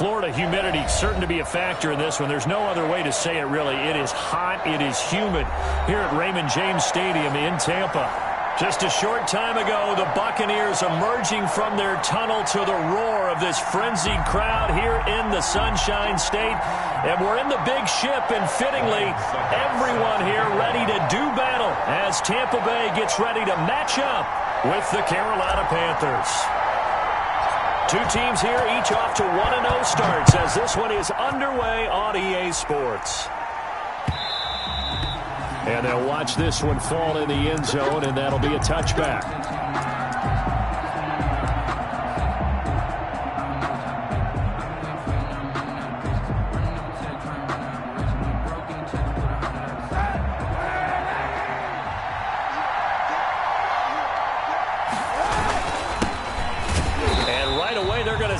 Florida humidity certain to be a factor in this one. There's no other way to say it, really. It is hot. It is humid here at Raymond James Stadium in Tampa. Just a short time ago, the Buccaneers emerging from their tunnel to the roar of this frenzied crowd here in the Sunshine State. And we're in the big ship, and fittingly, everyone here ready to do battle as Tampa Bay gets ready to match up with the Carolina Panthers. Two teams here, each off to 1-0 starts as this one is underway on EA Sports. And they'll watch this one fall in the end zone, and that'll be a touchback.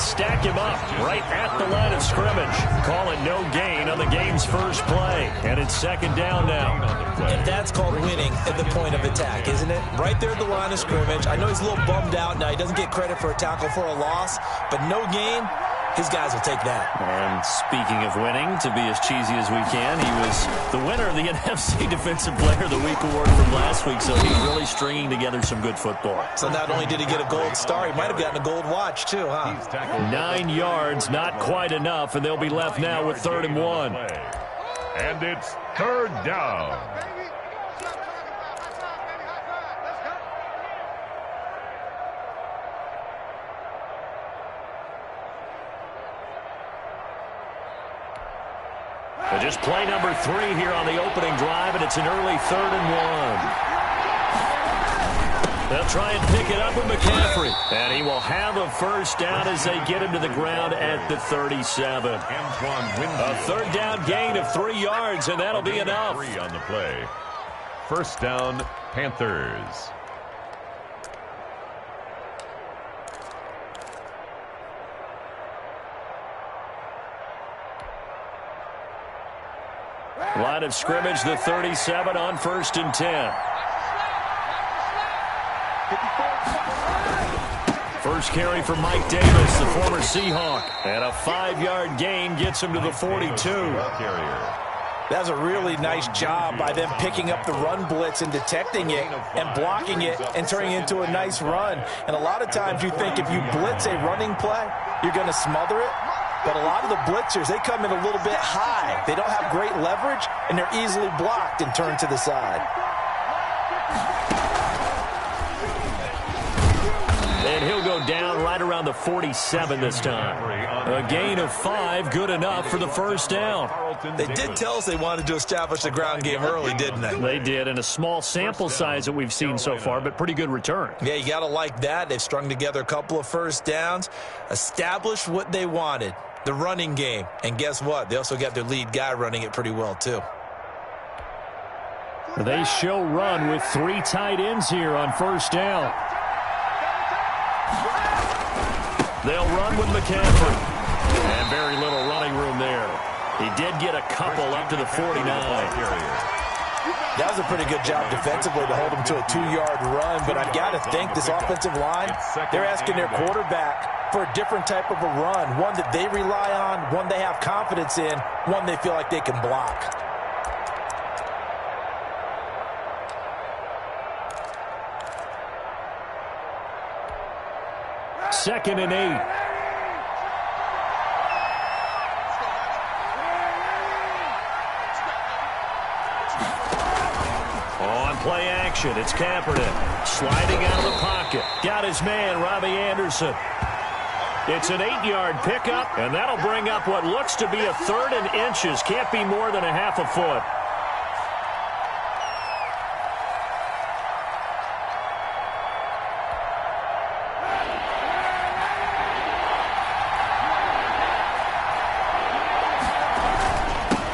Stack him up right at the line of scrimmage. Call it no gain on the game's first play. And it's second down now. And that's called winning at the point of attack, isn't it? Right there at the line of scrimmage. I know he's a little bummed out now. He doesn't get credit for a tackle for a loss. But no gain, his guys will take that. And speaking of winning, to be as cheesy as we can, he was the winner of the NFC Defensive Player of the Week award from last week, so he's really stringing together some good football. So not only did he get a gold star, he might have gotten a gold watch too, huh? 9 yards, not quite enough, and they'll be left now with 3rd and 1. And it's 3rd down. Just play number 3 here on the opening drive, and it's an early 3rd and 1. They'll try and pick it up with McCaffrey. And he will have a first down as they get him to the ground at the 37. A 3rd down gain of 3 yards, and that'll be enough. 3 on the play. First down, Panthers. Line of scrimmage, the 37 on 1st and 10. First carry for Mike Davis, the former Seahawk. And a 5-yard gain gets him to the 42. That's a really nice job by them picking up the run blitz and detecting it and blocking it and turning it into a nice run. And a lot of times you think if you blitz a running play, you're going to smother it. But a lot of the blitzers, they come in a little bit high. They don't have great leverage, and they're easily blocked and turned to the side. And he'll go down right around the 47 this time. A gain of 5, good enough for the first down. They did tell us they wanted to establish the ground game early, didn't they? They did, and a small sample size that we've seen so far, but pretty good return. Yeah, you got to like that. They've strung together a couple of first downs, established what they wanted, the running game. And guess what? They also got their lead guy running it pretty well, too. They show run with 3 tight ends here on first down. They'll run with McCaffrey. And very little running room there. He did get a couple up to the 49. That was a pretty good job defensively to hold him to a 2-yard run, but I've got to think this offensive line, they're asking their quarterback for a different type of a run, one that they rely on, one they have confidence in, one they feel like they can block. Second and 8. On play action, it's Kaepernick. Sliding out of the pocket. Got his man, Robbie Anderson. It's an 8-yard pickup, and that'll bring up what looks to be a 3rd and inches. Can't be more than a half a foot.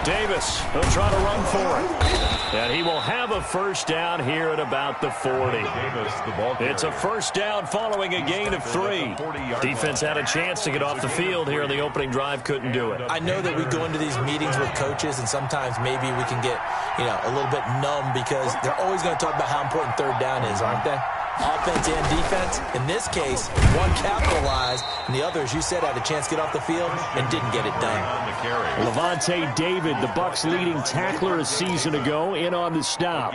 Davis, he'll try to run for it. And he will have a first down here at about the 40. It's a first down following a gain of 3. Defense had a chance to get off the field here in the opening drive, couldn't do it. I know that we go into these meetings with coaches, and sometimes maybe we can get, a little bit numb because they're always going to talk about how important 3rd down is, aren't they? offense and defense. In this case, one capitalized, and the other, as you said, had a chance to get off the field and didn't get it done. Levante David, the Bucs' leading tackler a season ago, in on the stop.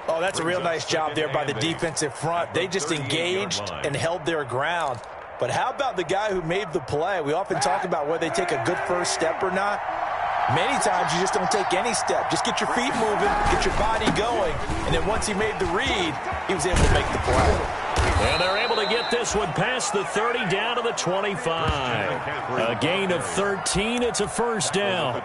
Oh, that's a real nice job there by the defensive front. They just engaged and held their ground. But how about the guy who made the play? We often talk about whether they take a good first step or not. Many times you just don't take any step. Just get your feet moving, get your body going, and then once he made the read, he was able to make the play. And they're able to get this one past the 30 down to the 25. A gain of 13. It's a first down.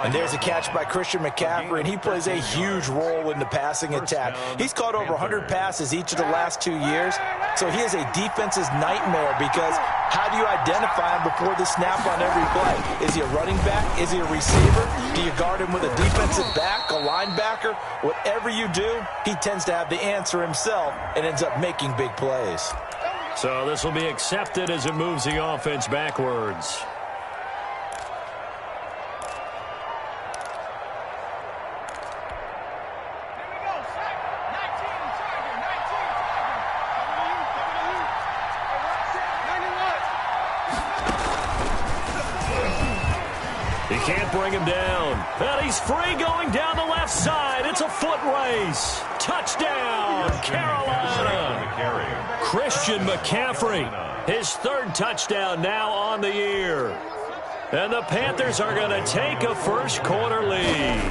And there's a catch by Christian McCaffrey, and he plays a huge role in the passing attack. He's caught over 100 passes each of the last 2 years, so he is a defense's nightmare because how do you identify him before the snap on every play? Is he a running back? Is he a receiver? Do you guard him with a defensive back, a linebacker? Whatever you do, he tends to have the answer himself and ends up making big plays. So this will be accepted as it moves the offense backwards. He can't bring him down. And he's free going down the left side. It's a foot race. Touchdown, Carolina. Christian McCaffrey, his third touchdown now on the year. And the Panthers are going to take a first quarter lead.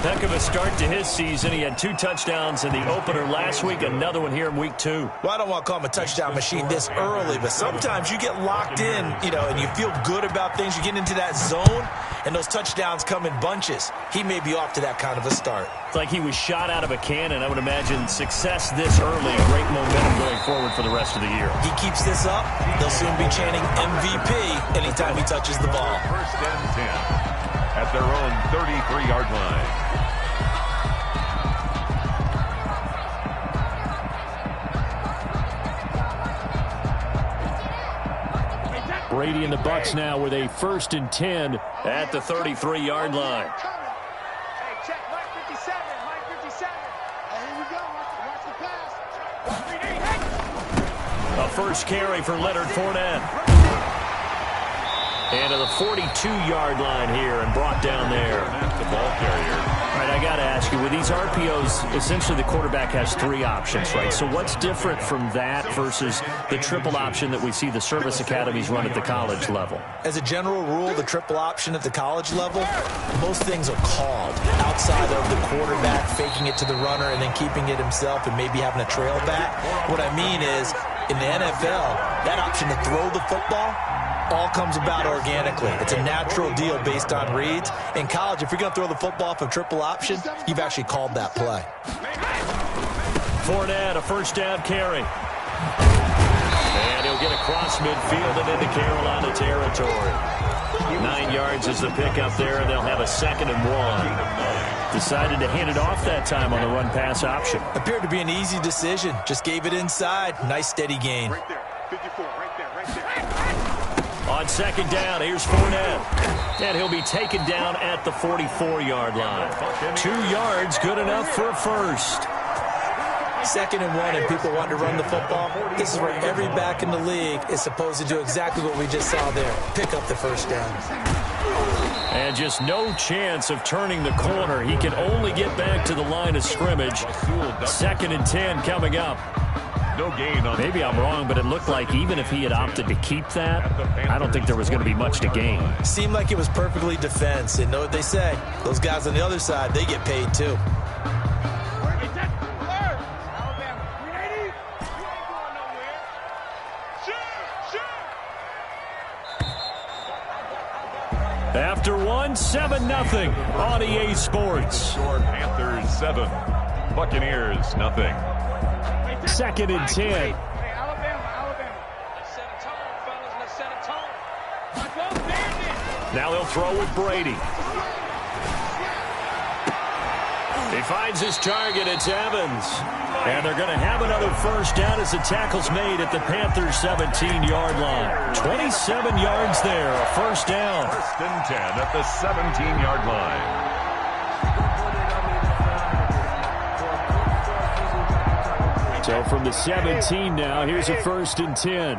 Heck of a start to his season. He had 2 touchdowns in the opener last week, another one here in week 2. Well, I don't want to call him a touchdown machine this early, but sometimes you get locked in, and you feel good about things. You get into that zone, and those touchdowns come in bunches. He may be off to that kind of a start. It's like he was shot out of a cannon. I would imagine success this early, great momentum going forward for the rest of the year. He keeps this up, they'll soon be chanting MVP anytime he touches the ball. First and 10 at their own 33-yard line. Brady and the Bucs now with a first and 10 at the 33-yard line. Hey, check Mike 57. Mike 57. Here we go. Watch the pass. A first carry for Leonard Fournette. And to the 42-yard line here and brought down there. The ball carrier. All right, I got to ask you, with these RPOs, essentially the quarterback has 3 options, right? So what's different from that versus the triple option that we see the service academies run at the college level? As a general rule, the triple option at the college level, most things are called outside of the quarterback faking it to the runner and then keeping it himself and maybe having a trail back. What I mean is, in the NFL, that option to throw the football all comes about organically. It's a natural deal based on reads. In college, if you're going to throw the football off a triple option, you've actually called that play. Fournette, a first down carry. And he'll get across midfield and into Carolina territory. 9 yards is the pickup there, and they'll have a 2nd and 1. Decided to hand it off that time on the run-pass option. Appeared to be an easy decision. Just gave it inside. Nice, steady gain. Right there. 54. Right there. Right there. On 2nd down, here's Fournette. And he'll be taken down at the 44-yard line. 2 yards, good enough for a first. 2nd and 1, and people want to run the football. This is where every back in the league is supposed to do exactly what we just saw there. Pick up the first down. And just no chance of turning the corner. He can only get back to the line of scrimmage. 2nd and 10 coming up. No gain on. Maybe I'm wrong, but it looked like even if he had opted to keep that, I don't think there was going to be much to gain. Seemed like it was perfectly defense. And know what they say? Those guys on the other side, they get paid too. After 1, 7-0 on EA Sports. Panthers 7, Buccaneers nothing. 2nd and 10. Hey, Alabama. Let's set a tone, fellas. Let's set a tone. Let's go, bandit. Now they'll throw with Brady. He finds his target. It's Evans. And they're going to have another first down as the tackle's made at the Panthers' 17-yard line. 27 yards there, a first down. 1st and 10 at the 17-yard line. So from the 17 now, here's a 1st and 10.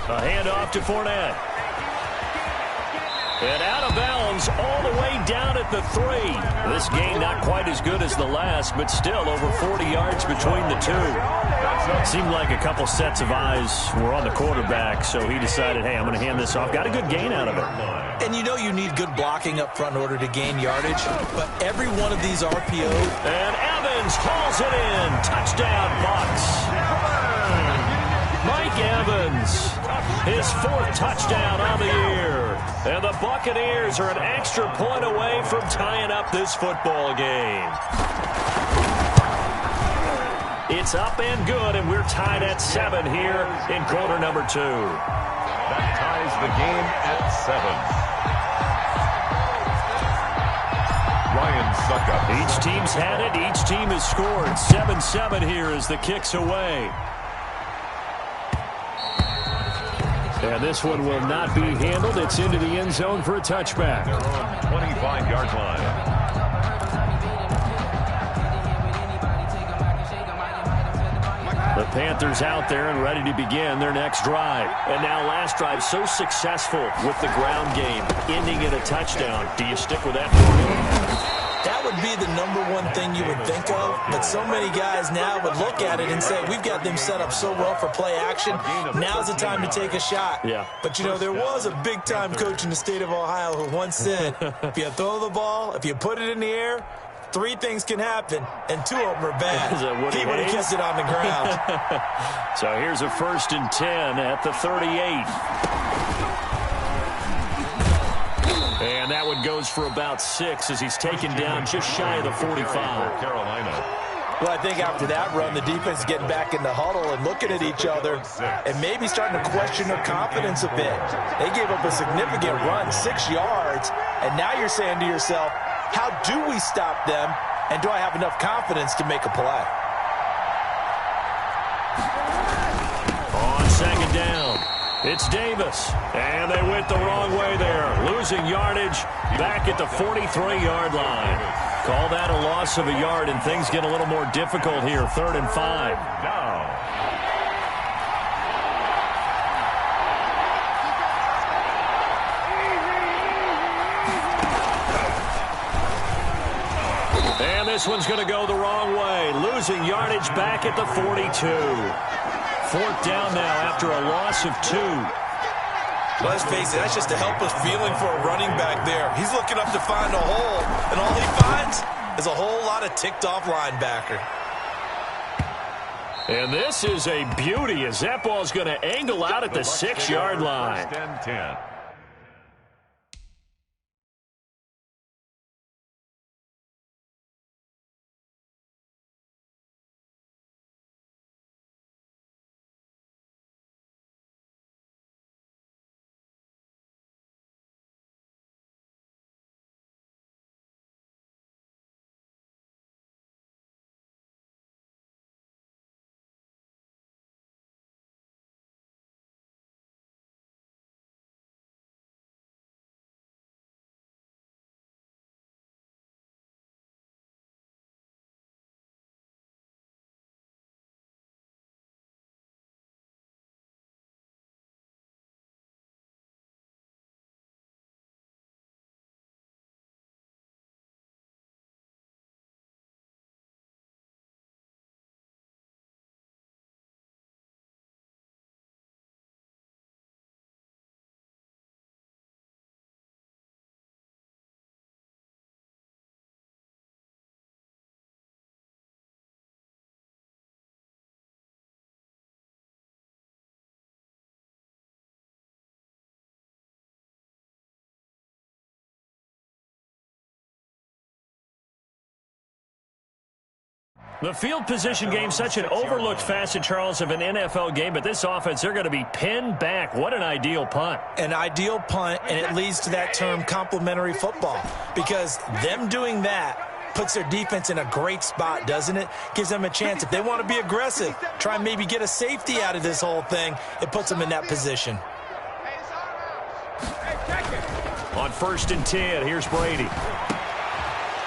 A handoff to Fournette. And out of bounds all the way down at the 3. This game not quite as good as the last, but still over 40 yards between the two. It seemed like a couple sets of eyes were on the quarterback, so he decided, hey, I'm going to hand this off. Got a good gain out of it. And you know you need good blocking up front in order to gain yardage, but every one of these RPOs. And Evans hauls it in. Touchdown, Bucs. Mike Evans, his 4th touchdown on the year. And the Buccaneers are an extra point away from tying up this football game. It's up and good, and we're tied at 7 here in quarter number 2. That ties the game at 7. Ryan Suckup. Each team's had it. Each team has scored. 7-7 here as the kick's away. And this one will not be handled. It's into the end zone for a touchback. They're on 25-yard line. The Panthers out there and ready to begin their next drive. And now last drive so successful with the ground game, ending in a touchdown. Do you stick with that formula? That would be the #1 thing you would think of, but so many guys now would look at it and say, we've got them set up so well for play action, now's the time to take a shot. Yeah. But, you know, there was a big-time coach in the state of Ohio who once said, if you throw the ball, if you put it in the air, 3 things can happen, and 2 of them are bad. He would have kept it on the ground. So here's a 1st and 10 at the 38. And that one goes for about 6 as he's taken down just shy of the 45. Carolina. Well, I think after that run, the defense is getting back in the huddle and looking at each other and maybe starting to question their confidence a bit. They gave up a significant run, 6 yards, and now you're saying to yourself, how do we stop them, and do I have enough confidence to make a play? On 2nd down, it's Davis. And they went the wrong way there. Losing yardage back at the 43-yard line. Call that a loss of a yard, and things get a little more difficult here. 3rd and 5. Now. And this one's going to go the wrong way. Losing yardage back at the 42. 4th down now after a loss of 2. Let's face it, that's just a helpless feeling for a running back there. He's looking up to find a hole, and all he finds is a whole lot of ticked-off linebacker. And this is a beauty as that ball's going to angle out at the 6-yard line. 1st and 10. The field position game, such an overlooked facet, Charles, of an NFL game, but this offense, they're going to be pinned back. What an ideal punt. An ideal punt, and it leads to that term complementary football, because them doing that puts their defense in a great spot, doesn't it? Gives them a chance. If they want to be aggressive, try and maybe get a safety out of this whole thing, it puts them in that position. On 1st and 10, here's Brady.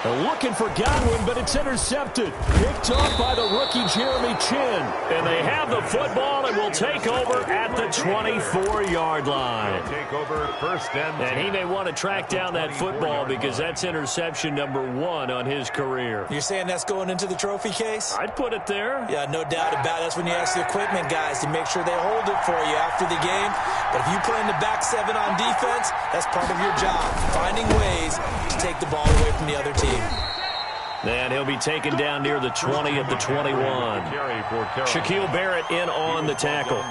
Looking for Godwin, but it's intercepted. Picked off by the rookie Jeremy Chin. And they have the football and will take over at the 24-yard line. Take over first and 10. And he may want to track down that football because that's interception number 1 on his career. You're saying that's going into the trophy case? I'd put it there. Yeah, no doubt about it. That's when you ask the equipment guys to make sure they hold it for you after the game. But if you play in the back 7 on defense, that's part of your job, finding ways to take the ball away from the other team. And he'll be taken down near the 20 at the 21. Shaquille Barrett in on the tackle.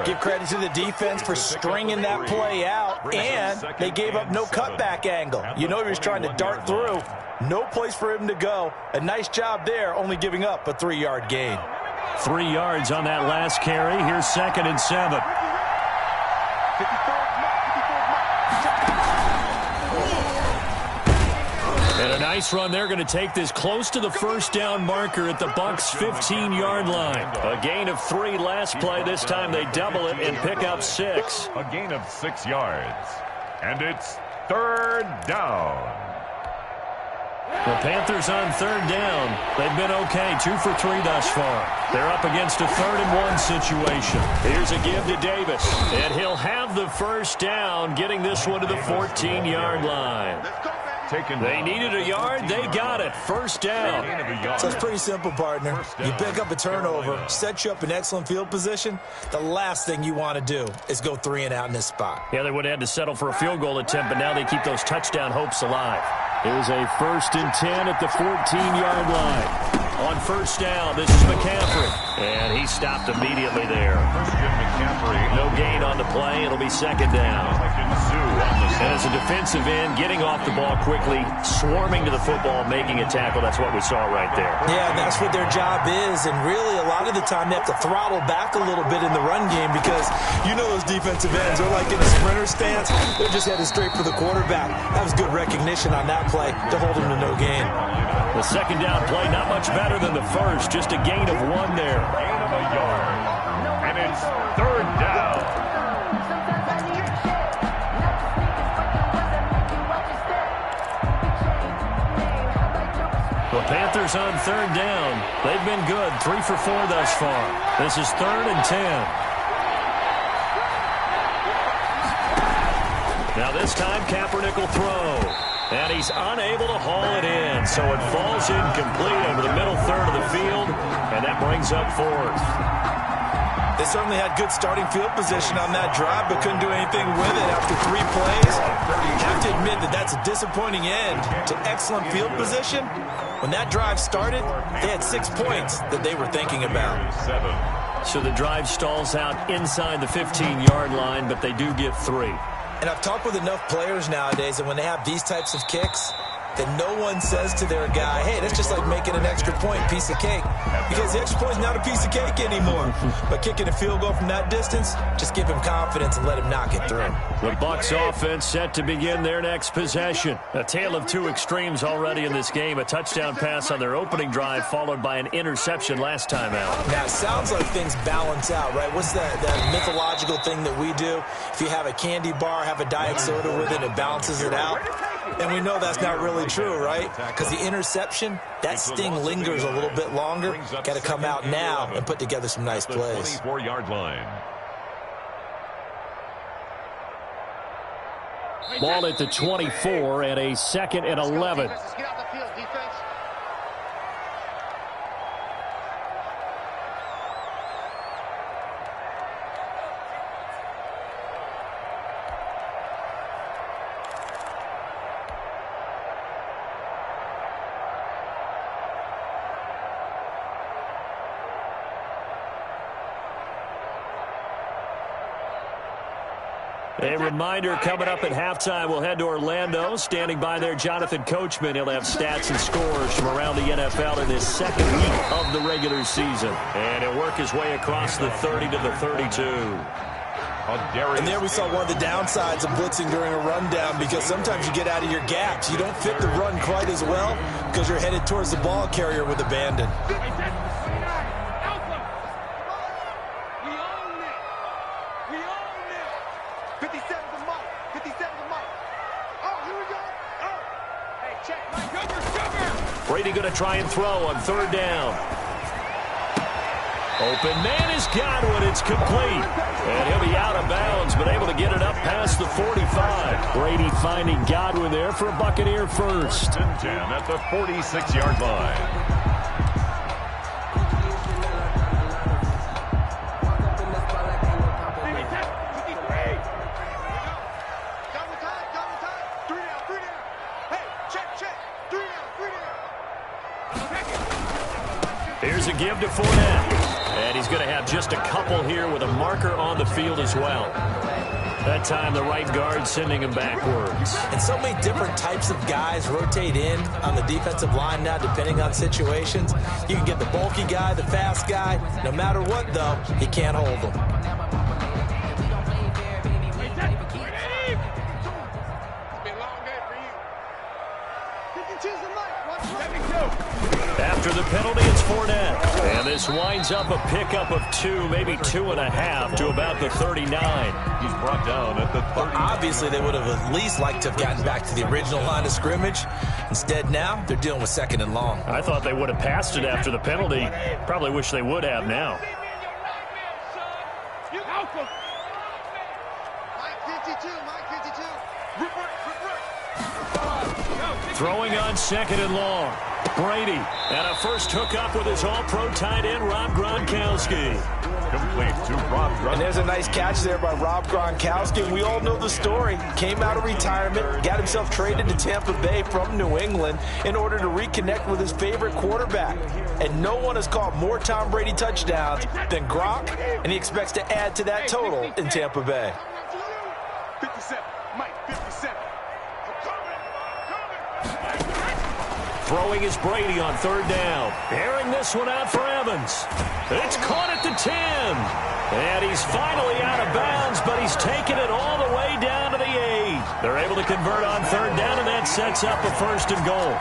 Give credit to the defense for stringing that play out, and they gave up no cutback angle. You know he was trying to dart through. No place for him to go. A nice job there, only giving up a 3-yard gain. 3 yards on that last carry. Here's 2nd and 7. And a nice run. They're going to take this close to the first down marker at the Bucs' 15-yard line. A gain of 3 last play. This time they double it and pick up 6. A gain of 6 yards. And it's 3rd down. The Panthers on 3rd down. They've been okay, 2 for 3 thus far. They're up against a 3rd and 1 situation. Here's a give to Davis, and he'll have the first down, getting this one to the 14-yard line. They needed a yard. They got it. First down. So it's pretty simple, partner. You pick up a turnover, set you up in excellent field position. The last thing you want to do is go 3 and out in this spot. Yeah, they would have had to settle for a field goal attempt, but now they keep those touchdown hopes alive. Here's a 1st and 10 at the 14-yard line. On first down, this is McCaffrey. And he stopped immediately there. No gain on the play. It'll be 2nd down. And as a defensive end, getting off the ball quickly, swarming to the football, making a tackle. That's what we saw right there. Yeah, that's what their job is. And really, a lot of the time, they have to throttle back a little bit in the run game because you know those defensive ends are like in a sprinter stance. They're just headed straight for the quarterback. That was good recognition on that play to hold him to no gain. The 2nd down play, not much better than the first. Just a gain of 1 there. Gain of a yard. And it's 3rd down. The Panthers on 3rd down. They've been good, 3 for 4 thus far. This is 3rd and 10. Now this time, Kaepernick will throw. And he's unable to haul it in, so it falls incomplete over the middle third of the field, and that brings up 4th. They certainly had good starting field position on that drive, but couldn't do anything with it after 3 plays. You have to admit that that's a disappointing end to excellent field position. When that drive started, they had 6 points that they were thinking about. So the drive stalls out inside the 15-yard line, but they do get 3. And I've talked with enough players nowadays that when they have these types of kicks, that no one says to their guy, hey, that's just like making an extra point, piece of cake. Because the extra point's not a piece of cake anymore. But kicking a field goal from that distance, just give him confidence and let him knock it through. The Bucs offense set to begin their next possession. A tale of 2 extremes already in this game. A touchdown pass on their opening drive, followed by an interception last time out. Now, it sounds like things balance out, right? What's that mythological thing that we do? If you have a candy bar, have a diet soda with it, it balances it out. And we know that's not really true, right? Because the interception, that sting lingers a little bit longer. Got to come out now and put together some nice plays. 24-yard line. Ball at the 24 and a 2nd and 11. Get out the field, defense. A reminder coming up at halftime, we'll head to Orlando. Standing by there, Jonathan Coachman. He'll have stats and scores from around the NFL in this 2nd week of the regular season. And he'll work his way across the 30 to the 32. And there we saw one of the downsides of blitzing during a rundown because sometimes you get out of your gaps. You don't fit the run quite as well because you're headed towards the ball carrier with abandon. Check. Brady going to try and throw on third down. Open man is Godwin. It's complete. And he'll be out of bounds, but able to get it up past the 45. Brady finding Godwin there for a Buccaneer first. 10 at the 46-yard line. Here's a give to Fournette. And he's going to have just a couple here with a marker on the field as well. That time the right guard sending him backwards. And so many different types of guys rotate in on the defensive line now depending on situations. You can get the bulky guy, the fast guy. No matter what, though, he can't hold them. After the penalty, it's Fournette. And this winds up a pickup of 2, maybe 2.5 to about the 39. He's brought down at the 30. Well, obviously, they would have at least liked to have gotten back to the original line of scrimmage. Instead, now, they're dealing with 2nd and long. I thought they would have passed it after the penalty. Probably wish they would have now. Throwing on 2nd and long. Brady, and a first hookup with his all-pro tight end, Rob Gronkowski. Complete to Rob Gronkowski. And there's a nice catch there by Rob Gronkowski. We all know the story. Came out of retirement, got himself traded to Tampa Bay from New England in order to reconnect with his favorite quarterback. And no one has caught more Tom Brady touchdowns than Gronk, and he expects to add to that total in Tampa Bay. 57, Mike, 57. Throwing is Brady on third down. Airing this one out for Evans. It's caught at the 10. And he's finally out of bounds, but he's taken it all the way down to the 8. They're able to convert on third down, and that sets up a 1st and goal.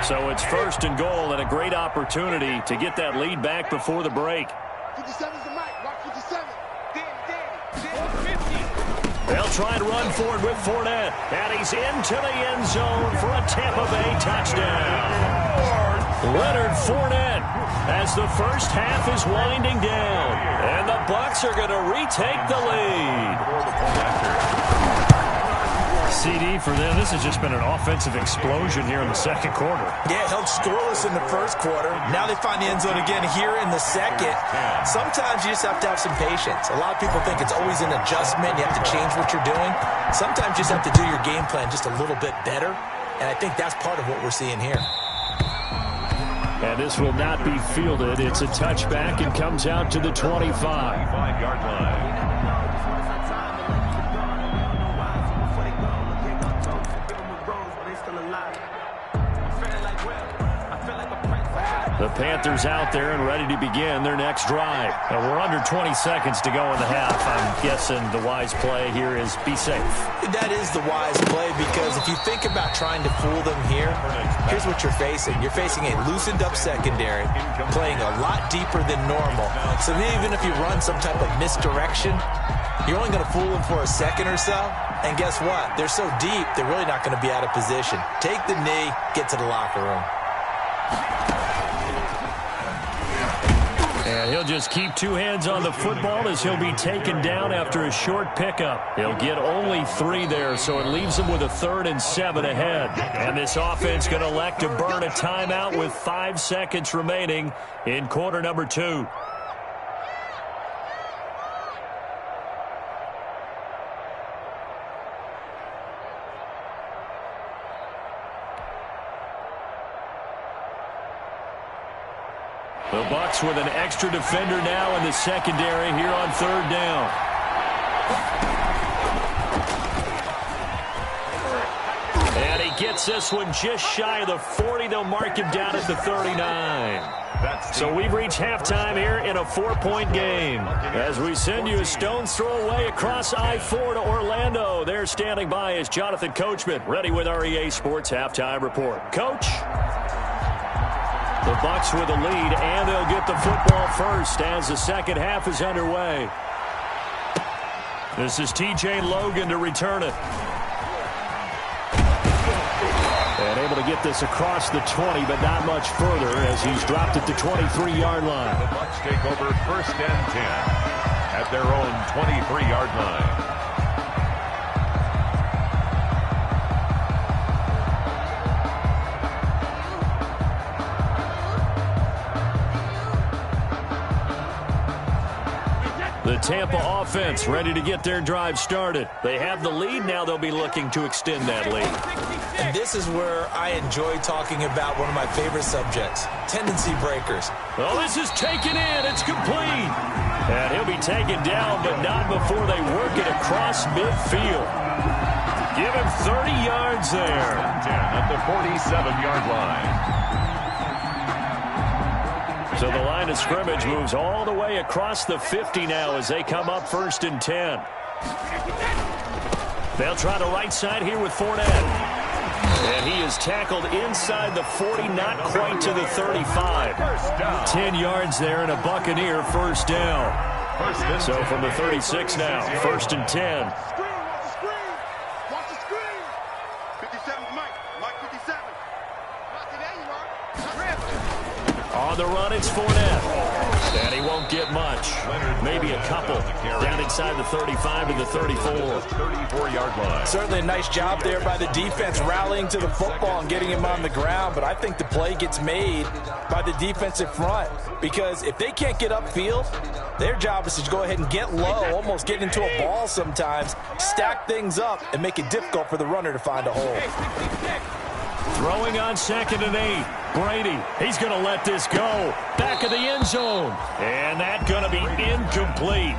So it's 1st and goal, and a great opportunity to get that lead back before the break. 57's the mic. Watch 57. Danny, 50. They'll try and run forward with Fournette. And he's into the end zone for a Tampa Bay touchdown. Leonard Fournette as the first half is winding down. And the Bucs are going to retake the lead. CD for them. This has just been an offensive explosion here in the 2nd quarter. Yeah, held scoreless in the 1st quarter. Now they find the end zone again here in the 2nd. Sometimes you just have to have some patience. A lot of people think it's always an adjustment. You have to change what you're doing. Sometimes you just have to do your game plan just a little bit better. And I think that's part of what we're seeing here. And this will not be fielded. It's a touchback and comes out to the 25-yard line. The Panthers out there and ready to begin their next drive. And we're under 20 seconds to go in the half. I'm guessing the wise play here is be safe. That is the wise play, because if you think about trying to fool them here, here's what you're facing. You're facing a loosened up secondary, playing a lot deeper than normal. So even if you run some type of misdirection, you're only going to fool them for a second or so. And guess what? They're so deep, they're really not going to be out of position. Take the knee, get to the locker room. And he'll just keep 2 hands on the football as he'll be taken down after a short pickup. He'll get only 3 there, so it leaves him with a 3rd and 7 ahead. And this offense going to elect to burn a timeout with 5 seconds remaining in quarter number 2. The Bucs with an extra defender now in the secondary here on third down. And he gets this one just shy of the 40. They'll mark him down at the 39. So we've reached halftime here in a 4-point game. As we send you a stone's throw away across I-4 to Orlando. There standing by is Jonathan Coachman, ready with our EA Sports Halftime Report. Coach? The Bucs with a lead, and they'll get the football first as the second half is underway. This is T.J. Logan to return it. And able to get this across the 20, but not much further as he's dropped at the 23-yard line. The Bucs take over 1st and 10 at their own 23-yard line. The Tampa offense ready to get their drive started. They have the lead. Now they'll be looking to extend that lead. And this is where I enjoy talking about one of my favorite subjects, tendency breakers. Well, this is taken in. It's complete. And he'll be taken down, but not before they work it across midfield. Give him 30 yards there. 10 at the 47-yard line. So the line of scrimmage moves all the way across the 50 now as they come up 1st and 10. They'll try the right side here with Fournette. And he is tackled inside the 40, not quite to the 35. 10 yards there and a Buccaneer first down. So from the 36 now, 1st and 10. Watch the screen. 57's Mike. Mike 57. Rocky, there you are. On the run, it's Fournette. And he won't get much. Maybe a couple. Down inside the 35 to the 34. 34-yard line. Certainly a nice job there by the defense rallying to the football and getting him on the ground, but I think the play gets made by the defensive front because if they can't get upfield, their job is to go ahead and get low, almost get into a ball sometimes, stack things up, and make it difficult for the runner to find a hole. Throwing on 2nd and 8. Brady, he's going to let this go. Back of the end zone. And that's going to be incomplete.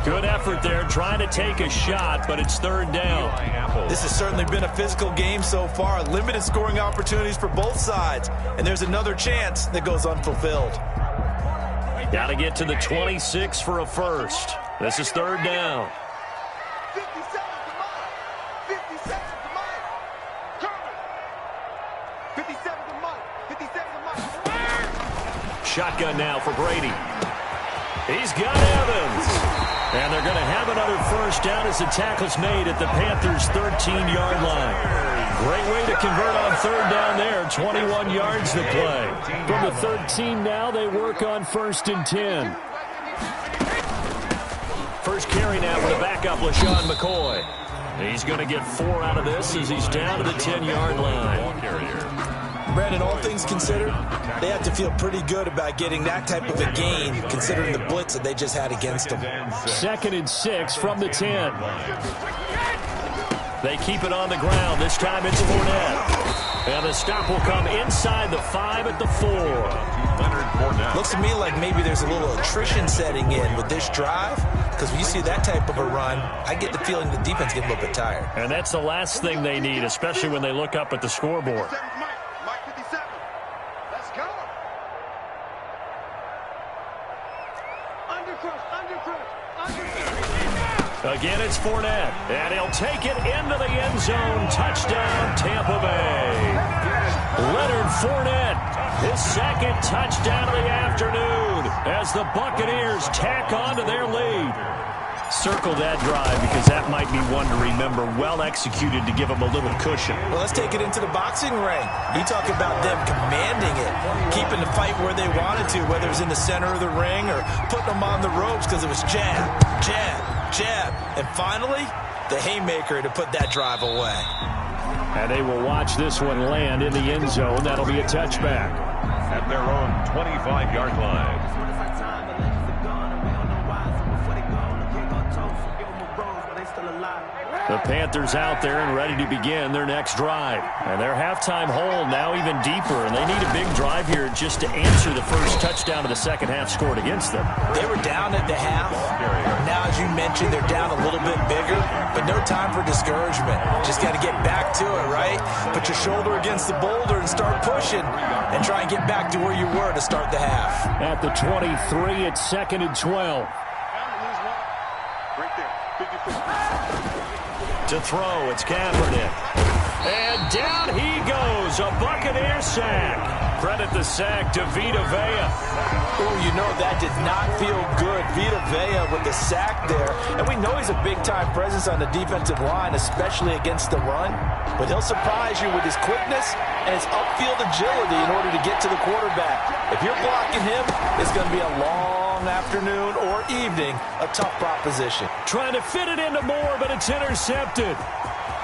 Good effort there trying to take a shot, but it's 3rd down. This has certainly been a physical game so far. Limited scoring opportunities for both sides. And there's another chance that goes unfulfilled. Got to get to the 26 for a first. This is 3rd down. 57 to Mike. 57 to Mike. Kermit. 57 to Mike. 57 to Mike. Shotgun now for Brady. He's got Evans. And they're going to have another first down as the tackle's made at the Panthers' 13-yard line. Great way to convert on 3rd down there. 21 yards to play. From the 13 now, they work on 1st and 10. First carry now for the backup, LaShawn McCoy. He's going to get 4 out of this as he's down to the 10-yard line. Brandon, all things considered, they have to feel pretty good about getting that type of a gain considering the blitz that they just had against them. 2nd and 6 from the 10. They keep it on the ground. This time it's Fournette. And the stop will come inside the 5 at the 4. Looks to me like maybe there's a little attrition setting in with this drive because when you see that type of a run, I get the feeling the defense gets a little bit tired. And that's the last thing they need, especially when they look up at the scoreboard. 57's Mike. Mike 57. Let's go. Undercrush. Again, it's Fournette. And he'll take it into the end zone. Touchdown, Tampa Bay. Leonard Fournette, his 2nd touchdown of the afternoon as the Buccaneers tack on to their lead. Circle that drive because that might be one to remember. Well executed to give them a little cushion. Well, let's take it into the boxing ring. You talk about them commanding it, keeping the fight where they wanted to, whether it was in the center of the ring or putting them on the ropes because it was jab, jab, jab. And finally, the haymaker to put that drive away. And they will watch this one land in the end zone. That'll be a touchback. At their own 25-yard line. The Panthers out there and ready to begin their next drive. And their halftime hole now even deeper, and they need a big drive here just to answer the first touchdown of the second half scored against them. They were down at the half. Now, as you mentioned, they're down a little bit bigger, but no time for discouragement. Just got to get back to it, right? Put your shoulder against the boulder and start pushing and try and get back to where you were to start the half. At the 23, it's 2nd and 12. Right there. 54. To throw, it's Kaepernick. And down he goes, a Buccaneer sack. Credit the sack to Vita Vea. Oh, you know that did not feel good. Vita Vea with the sack there. And we know he's a big-time presence on the defensive line, especially against the run. But he'll surprise you with his quickness and his upfield agility in order to get to the quarterback. If you're blocking him, it's going to be a long afternoon or evening, a tough proposition. Trying to fit it into Moore, but it's intercepted.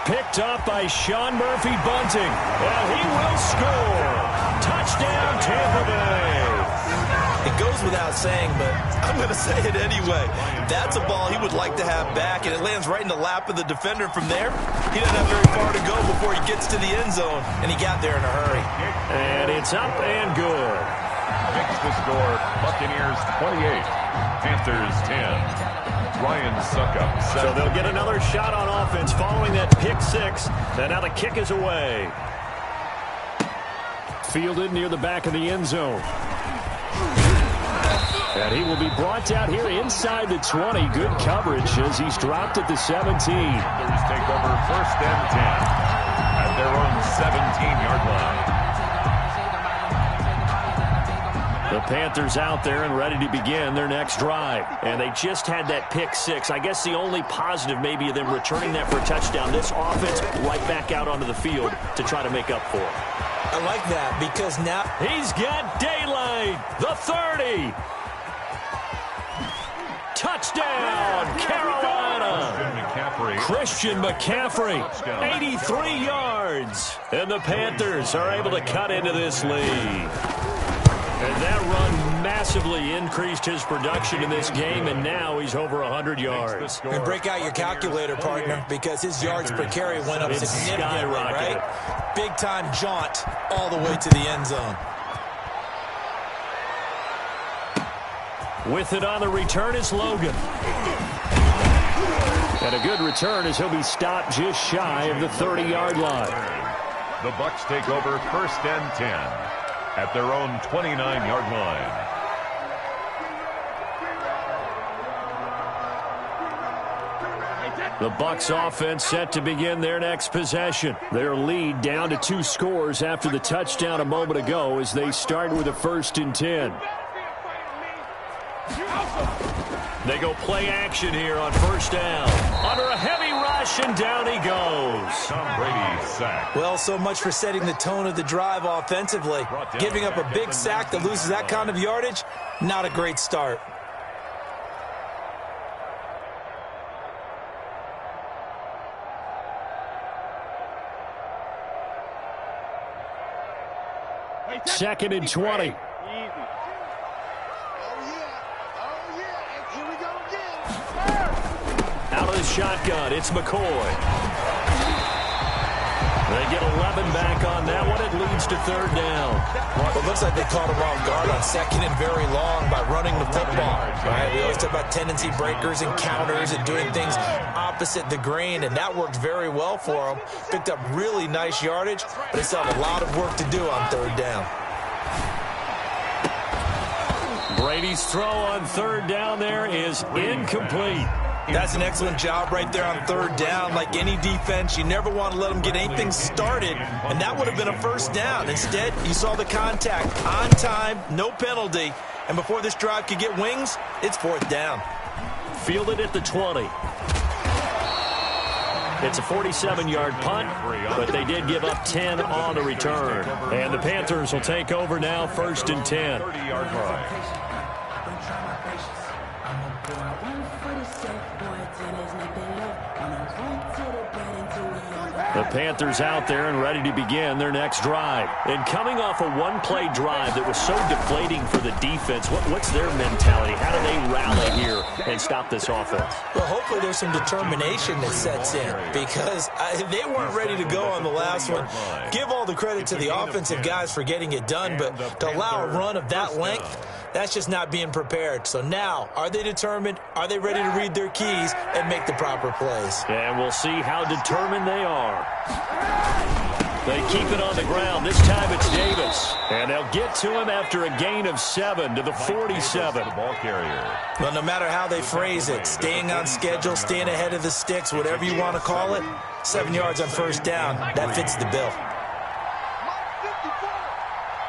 Picked up by Sean Murphy Bunting. And he will score. Touchdown, Tampa Bay. It goes without saying, but I'm going to say it anyway. That's a ball he would like to have back, and it lands right in the lap of the defender from there. He doesn't have very far to go before he gets to the end zone, and he got there in a hurry. And it's up and good. Makes the score, Buccaneers 28, Panthers 10. Ryan Suckup. So they'll get another shot on offense following that pick six. And now the kick is away. Fielded near the back of the end zone. And he will be brought down here inside the 20. Good coverage as he's dropped at the 17. Panthers take over 1st and 10 at their own 17-yard line. The Panthers out there and ready to begin their next drive. And they just had that pick six. I guess the only positive maybe of them returning that for a touchdown. This offense right back out onto the field to try to make up for it. I like that because now he's got daylight. The 30. Touchdown, Carolina. Christian McCaffrey, 83 yards. And the Panthers are able to cut into this lead. And that run massively increased his production in this game, and now he's over 100 yards. And break out your calculator, partner, because his yards per carry went up significantly, right? Big-time jaunt all the way to the end zone. With it on the return is Logan. And a good return as he'll be stopped just shy of the 30-yard line. The Bucs take over 1st and 10. At their own 29-yard line. The Bucs offense set to begin their next possession. Their lead down to 2 scores after the touchdown a moment ago as they start with a 1st and 10. They go play action here on 1st down. Under a heavy rush, and down he goes. Tom Brady sacked. Well, so much for setting the tone of the drive offensively. Giving up a big sack that loses that kind of yardage, not a great start. Second and 20. Out of the shotgun, it's McCoy. They get 11 back on that one. It leads to 3rd down. Well, it looks like they caught him off guard on 2nd and very long by running the football. Right? We always talk about tendency breakers and counters and doing things opposite the grain, and that worked very well for them. Picked up really nice yardage, but they still have a lot of work to do on 3rd down. Brady's throw on 3rd down there is incomplete. That's an excellent job right there on 3rd down. Like any defense, you never want to let them get anything started, and that would have been a 1st down. Instead, you saw the contact on time, no penalty, and before this drive could get wings, it's 4th down. Fielded at the 20. It's a 47-yard punt, but they did give up 10 on the return. And the Panthers will take over now, 1st and 10. 30-yard line. The Panthers out there and ready to begin their next drive. And coming off a one-play drive that was so deflating for the defense, what's their mentality? How do they rally here and stop this offense? Well, hopefully there's some determination that sets in because they weren't ready to go on the last one. Give all the credit to the offensive guys for getting it done, but to allow a run of that length, that's just not being prepared. So now, are they determined? Are they ready to read their keys and make the proper plays? And we'll see how determined they are. They keep it on the ground. This time it's Davis. And they'll get to him after a gain of 7 to the 47. The ball carrier. Well, no matter how they phrase it, staying on schedule, staying ahead of the sticks, whatever you want to call it, 7 yards on first down, that fits the bill.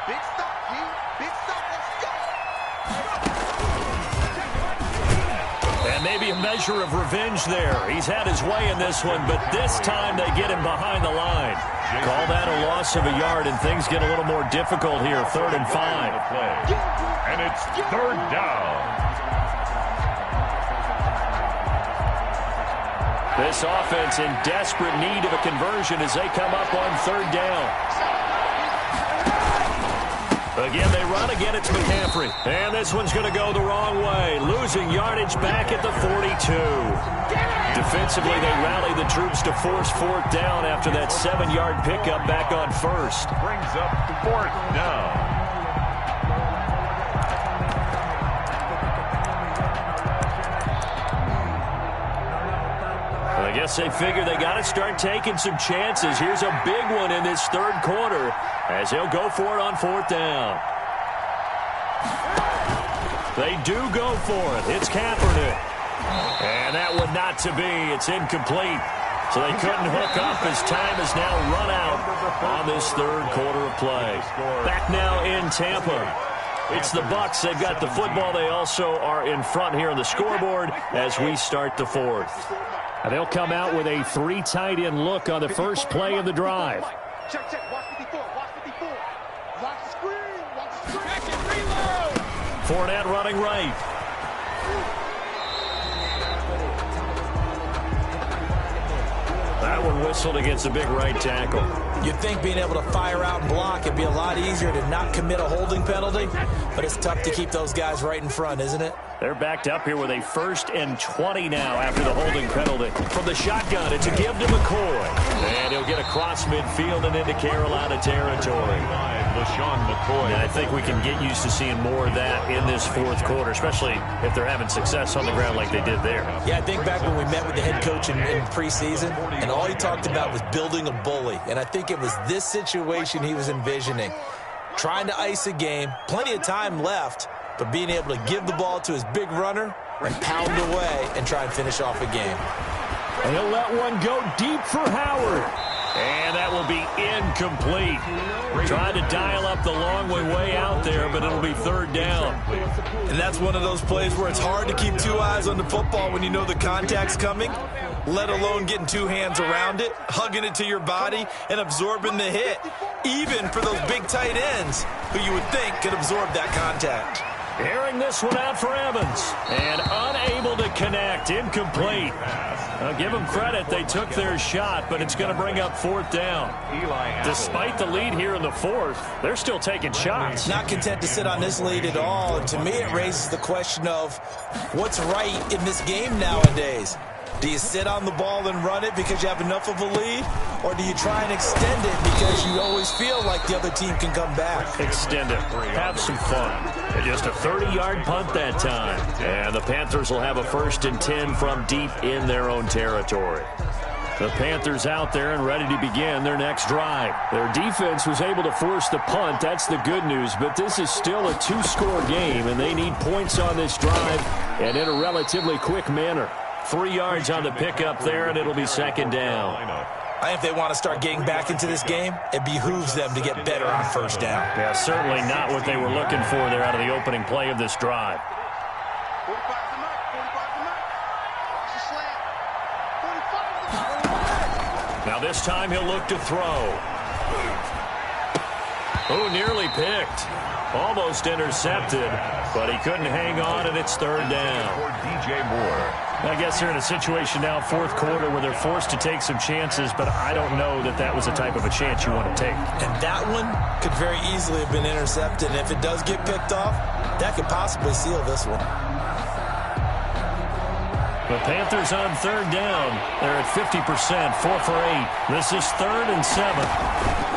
Big stop, G. Big stop. Let's go. And maybe a measure of revenge there. He's had his way in this one, but this time they get him behind the line. Call that a loss of a yard, and things get a little more difficult here. 3rd and 5. And it's 3rd down. This offense in desperate need of a conversion as they come up on 3rd down. Again, they run. Again, it's McCaffrey. And this one's going to go the wrong way. Losing yardage back at the 42. Defensively, they rally the troops to force 4th down after that 7-yard pickup back on 1st. Brings up 4th down. I guess they figure they got to start taking some chances. Here's a big one in this 3rd quarter as he'll go for it on 4th down. They do go for it. It's Kaepernick. And that one not to be. It's incomplete. So they couldn't hook up as time has now run out on this 3rd quarter of play. Back now in Tampa. It's the Bucs. They've got the football. They also are in front here on the scoreboard as we start the 4th. And they'll come out with a 3 tight end look on the first play of the drive. Check, check. Watch 54. Watch 54. Watch the screen. Watch the screen. Check and reload. Fournette running right. That one whistled against a big right tackle. You'd think being able to fire out and block it'd be a lot easier to not commit a holding penalty, but it's tough to keep those guys right in front, isn't it? They're backed up here with a 1st and 20 now after the holding penalty. From the shotgun, it's a give to McCoy. And he'll get across midfield and into Carolina territory. LaShawn McCoy. And I think we can get used to seeing more of that in this 4th quarter, especially if they're having success on the ground like they did there. Yeah, I think back when we met with the head coach in preseason, and all he talked about was building a bully. And I think it was this situation he was envisioning. Trying to ice a game, plenty of time left, but being able to give the ball to his big runner and pound away and try and finish off a game. And he'll let one go deep for Howard. And that will be incomplete. Trying to dial up the long way out there, but it'll be 3rd down. And that's one of those plays where it's hard to keep 2 eyes on the football when you know the contact's coming, let alone getting 2 hands around it, hugging it to your body, and absorbing the hit, even for those big tight ends who you would think could absorb that contact. Airing this one out for Evans. And unable to connect. Incomplete. I'll give them credit. They took their shot, but it's going to bring up 4th down. Despite the lead here in the 4th, they're still taking shots. Not content to sit on this lead at all. And to me, it raises the question of what's right in this game nowadays. Do you sit on the ball and run it because you have enough of a lead? Or do you try and extend it because you always feel like the other team can come back? Extend it. Have some fun. And just a 30-yard punt that time. And the Panthers will have a 1st and 10 from deep in their own territory. The Panthers out there and ready to begin their next drive. Their defense was able to force the punt. That's the good news. But this is still a 2-score game, and they need points on this drive and in a relatively quick manner. 3 yards on the pickup there, and it'll be 2nd down. I think if they want to start getting back into this game, it behooves them to get better on 1st down. Yeah, certainly not what they were looking for there out of the opening play of this drive. 45 to Mike. 45 to Mike. Watch the slant. 45 to Mike. Now this time he'll look to throw. Oh, nearly picked. Almost intercepted, but he couldn't hang on, and it's 3rd down. For DJ Moore. I guess they're in a situation now, 4th quarter, where they're forced to take some chances, but I don't know that that was the type of a chance you want to take. And that one could very easily have been intercepted. And if it does get picked off, that could possibly seal this one. The Panthers on 3rd down. They're at 50%, 4 for 8. This is 3rd and 7.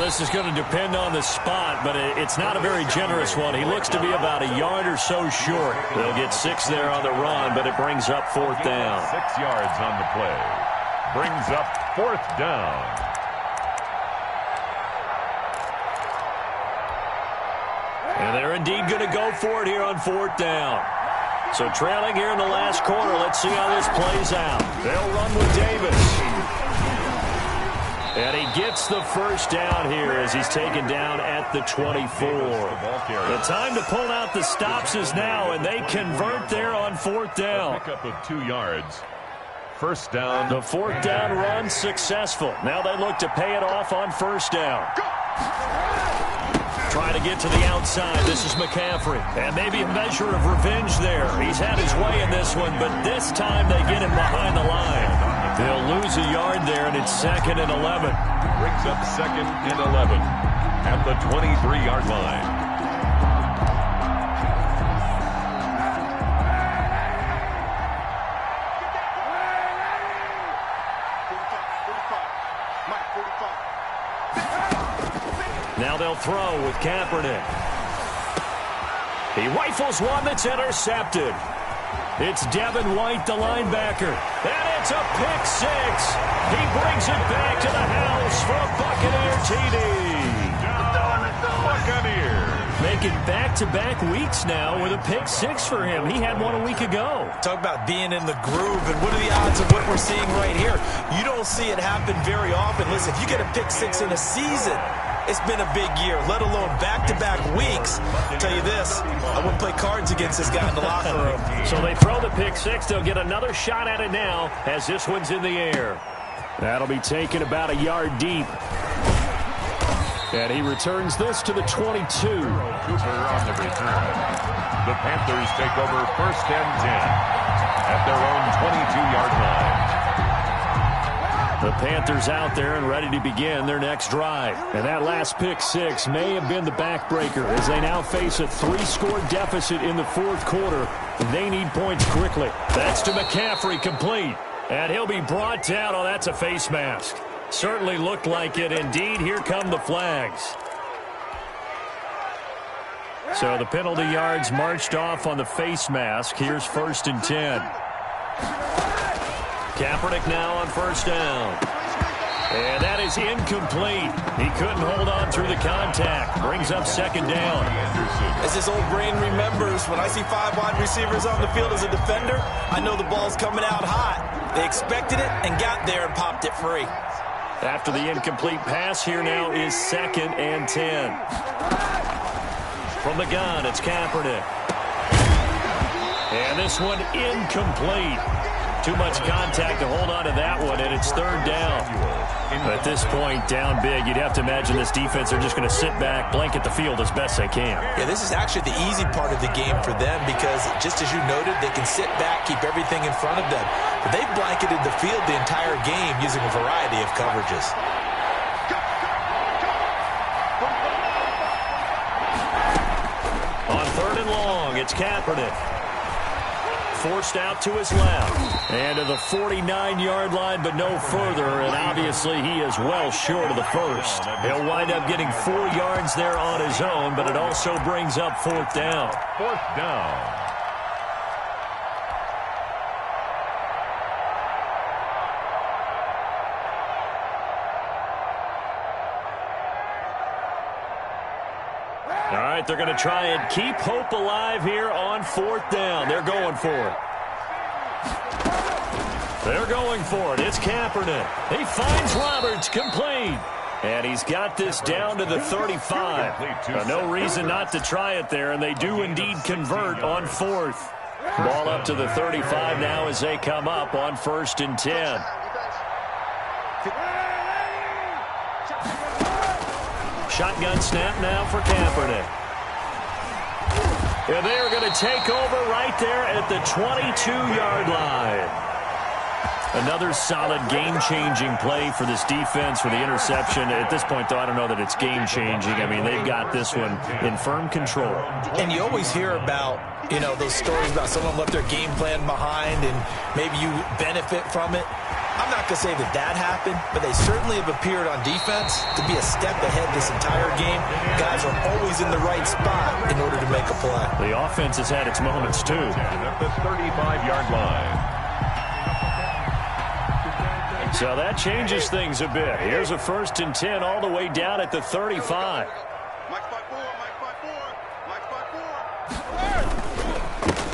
This is going to depend on the spot, but it's not a very generous one. He looks to be about a yard or so short. They'll get 6 there on the run, but it brings up 4th down. 6 yards on the play. brings up 4th down. And they're indeed going to go for it here on 4th down. So trailing here in the last quarter, let's see how this plays out. They'll run with Davis. And he gets the first down here as he's taken down at the 24. The time to pull out the stops is now, and they convert there on 4th down. Pick up of 2 yards. First down. The 4th down run successful. Now they look to pay it off on 1st down. Trying to get to the outside. This is McCaffrey. And maybe a measure of revenge there. He's had his way in this one, but this time they get him behind the line. They'll lose a yard there, and it's 2nd and 11. Brings up 2nd and 11 at the 23-yard line. Now they'll throw with Kaepernick. He rifles one that's intercepted. It's Devin White, the linebacker. And it's a pick 6. He brings it back to the house for a Buccaneer TD. Buccaneers. Making back-to-back weeks now with a pick 6 for him. He had one a week ago. Talk about being in the groove, and what are the odds of what we're seeing right here? You don't see it happen very often. Listen, if you get a pick 6 in a season, it's been a big year, let alone back-to-back weeks. I'll tell you this, I wouldn't play cards against this guy in the locker room. So they throw the pick 6. They'll get another shot at it now as this one's in the air. That'll be taken about a yard deep. And he returns this to the 22. Cooper on the return. The Panthers take over 1st and 10 at their own 22-yard line. The Panthers out there and ready to begin their next drive. And that last pick 6 may have been the backbreaker as they now face a 3-score deficit in the 4th quarter. They need points quickly. That's to McCaffrey, complete. And he'll be brought down. Oh, that's a face mask. Certainly looked like it. Indeed, here come the flags. So the penalty yards marched off on the face mask. Here's 1st and 10. Kaepernick now on 1st down. And that is incomplete. He couldn't hold on through the contact. Brings up 2nd down. As this old brain remembers, when I see 5 wide receivers on the field as a defender, I know the ball's coming out hot. They expected it and got there and popped it free. After the incomplete pass, here now is 2nd and 10. From the gun, it's Kaepernick. And this one incomplete. Too much contact to hold on to that one, and it's 3rd down. At this point, down big, you'd have to imagine this defense are just going to sit back, blanket the field as best they can. Yeah, this is actually the easy part of the game for them because, just as you noted, they can sit back, keep everything in front of them. But they've blanketed the field the entire game using a variety of coverages. On 3rd and long, it's Kaepernick. Forced out to his left. And to the 49-yard line, but no further. And obviously, he is well short of the 1st. He'll wind up getting 4 yards there on his own, but it also brings up 4th down. 4th down. All right, they're going to try and keep hope alive here on 4th down. They're going for it. They're going for it. It's Kaepernick. He finds Roberts, complete. And he's got this down to the 35. No reason not to try it there, and they do indeed convert on 4th. Ball up to the 35 now as they come up on 1st and 10. Shotgun snap now for Kaepernick. And they are going to take over right there at the 22-yard line. Another solid game-changing play for this defense for the interception. At this point, though, I don't know that it's game-changing. I mean, they've got this one in firm control. And you always hear about, you know, those stories about someone left their game plan behind and maybe you benefit from it. I'm not going to say that that happened, but they certainly have appeared on defense to be a step ahead this entire game. Guys are always in the right spot in order to make a play. The offense has had its moments, too. At the 35-yard line. So that changes things a bit. Here's a 1st and 10 all the way down at the 35.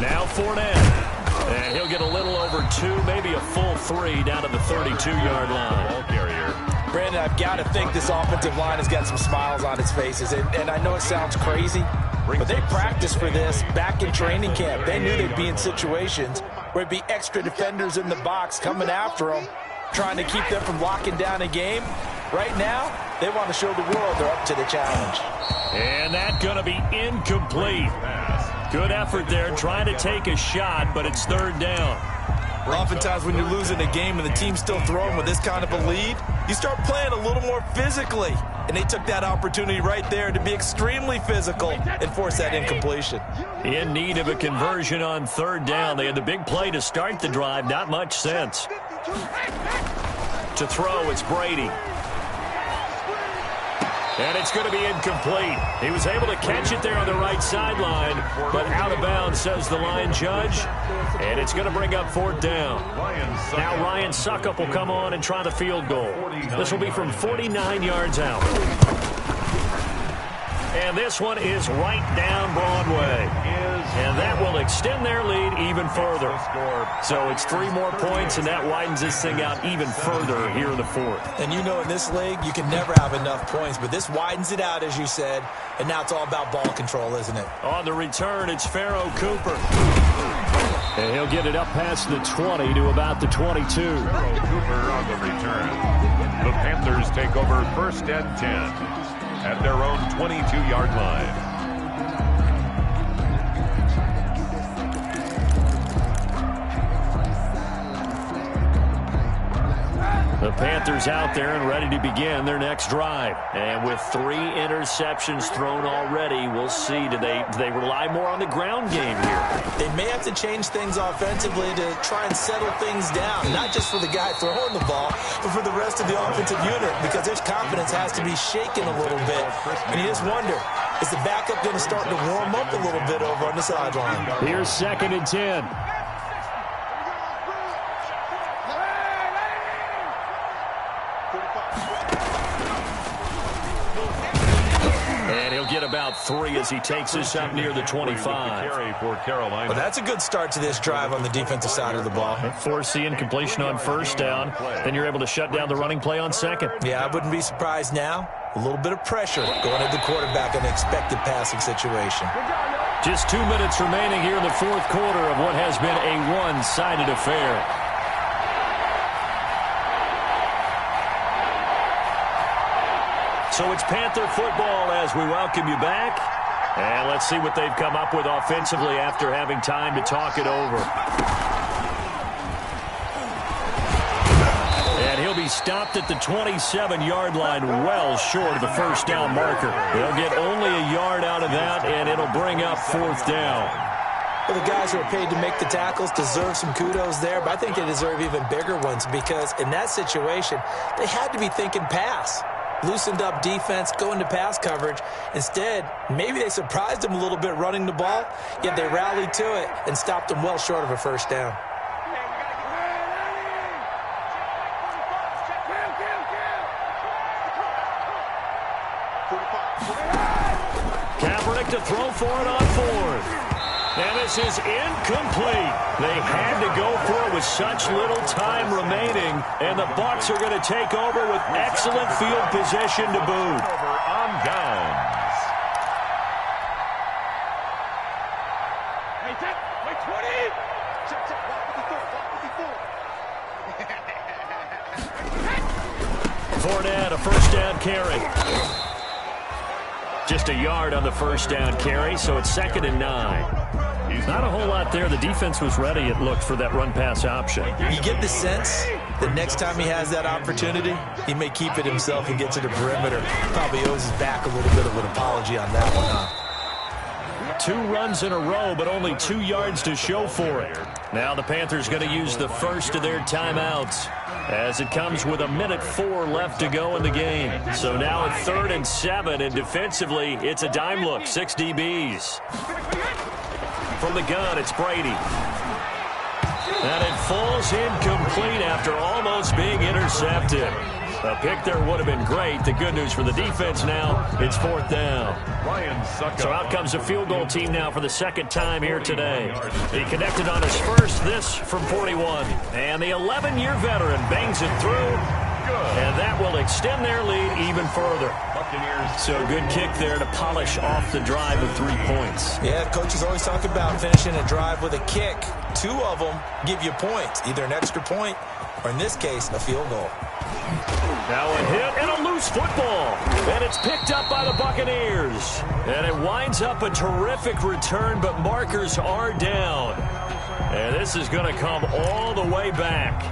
Now Fournette. And he'll get a little over 2, maybe a full 3 down to the 32-yard line. Ball carrier. Brandon, I've got to think this offensive line has got some smiles on its faces. And I know it sounds crazy, but they practiced for this back in training camp. They knew they'd be in situations where it'd be extra defenders in the box coming after them, trying to keep them from locking down a game. Right now, they want to show the world they're up to the challenge. And that's going to be incomplete. Good effort there, trying to take a shot, but it's 3rd down. Oftentimes when you're losing a game and the team's still throwing with this kind of a lead, you start playing a little more physically. And they took that opportunity right there to be extremely physical and force that incompletion. In need of a conversion on 3rd down. They had the big play to start the drive. Not much sense. To throw, it's Brady. And it's going to be incomplete. He was able to catch it there on the right sideline, but out of bounds, says the line judge. And it's going to bring up 4th down. Now Ryan Suckup will come on and try the field goal. This will be from 49 yards out. And this one is right down Broadway. And that will extend their lead even further. So it's 3 more points, and that widens this thing out even further here in the 4th. And you know in this league, you can never have enough points, but this widens it out, as you said, and now it's all about ball control, isn't it? On the return, it's Pharaoh Cooper. And he'll get it up past the 20 to about the 22. Pharaoh Cooper on the return. The Panthers take over 1st and 10 at their own 22-yard line. The Panthers out there and ready to begin their next drive. And with 3 interceptions thrown already, we'll see. Do they rely more on the ground game here? They may have to change things offensively to try and settle things down, not just for the guy throwing the ball, but for the rest of the offensive unit, because their confidence has to be shaken a little bit. And you just wonder, is the backup going to start to warm up a little bit over on the sideline? Here's 2nd and 10. Get about 3 as he takes this up near the 25. Well, that's a good start to this drive on the defensive side of the ball. Force the incompletion on 1st down. Then you're able to shut down the running play on 2nd. Yeah, I wouldn't be surprised now. A little bit of pressure going at the quarterback in an expected passing situation. Just 2 minutes remaining here in the 4th quarter of what has been a one-sided affair. So it's Panther football as we welcome you back. And let's see what they've come up with offensively after having time to talk it over. And he'll be stopped at the 27-yard line, well short of the 1st down marker. They'll get only a yard out of that, and it'll bring up 4th down. Well, the guys who are paid to make the tackles deserve some kudos there, but I think they deserve even bigger ones because in that situation, they had to be thinking pass. Loosened up defense, going to pass coverage. Instead, maybe they surprised them a little bit running the ball, yet they rallied to it and stopped them well short of a 1st down. Kaepernick to throw for it on 4th. And this is incomplete. They had to go for it with such little time remaining, and the Bucs are going to take over with excellent field position to boot. Over on downs. Wait, 20. Check, block 54. Fournette, a 1st down carry. Just a yard on the 1st down carry, so it's 2nd and 9. Not a whole lot there. The defense was ready, it looked, for that run-pass option. You get the sense that next time he has that opportunity, he may keep it himself and get to the perimeter. Probably owes his back a little bit of an apology on that one, huh? 2 runs in a row, but only 2 yards to show for it. Now the Panthers going to use the first of their timeouts as it comes with 1:04 left to go in the game. So now it's 3rd and 7, and defensively, it's a dime look, 6 DBs. From the gun, it's Brady. And it falls incomplete after almost being intercepted. A pick there would have been great. The good news for the defense now, it's 4th down. So out comes a field goal team now for the second time here today. He connected on his first, this from 41. And the 11-year veteran bangs it through. And that will extend their lead even further. So good kick there to polish off the drive with 3 points. Yeah, coaches always talk about finishing a drive with a kick. 2 of them give you points, either an extra point or, in this case, a field goal. Now a hit and a loose football. And it's picked up by the Buccaneers. And it winds up a terrific return, but markers are down. And this is going to come all the way back.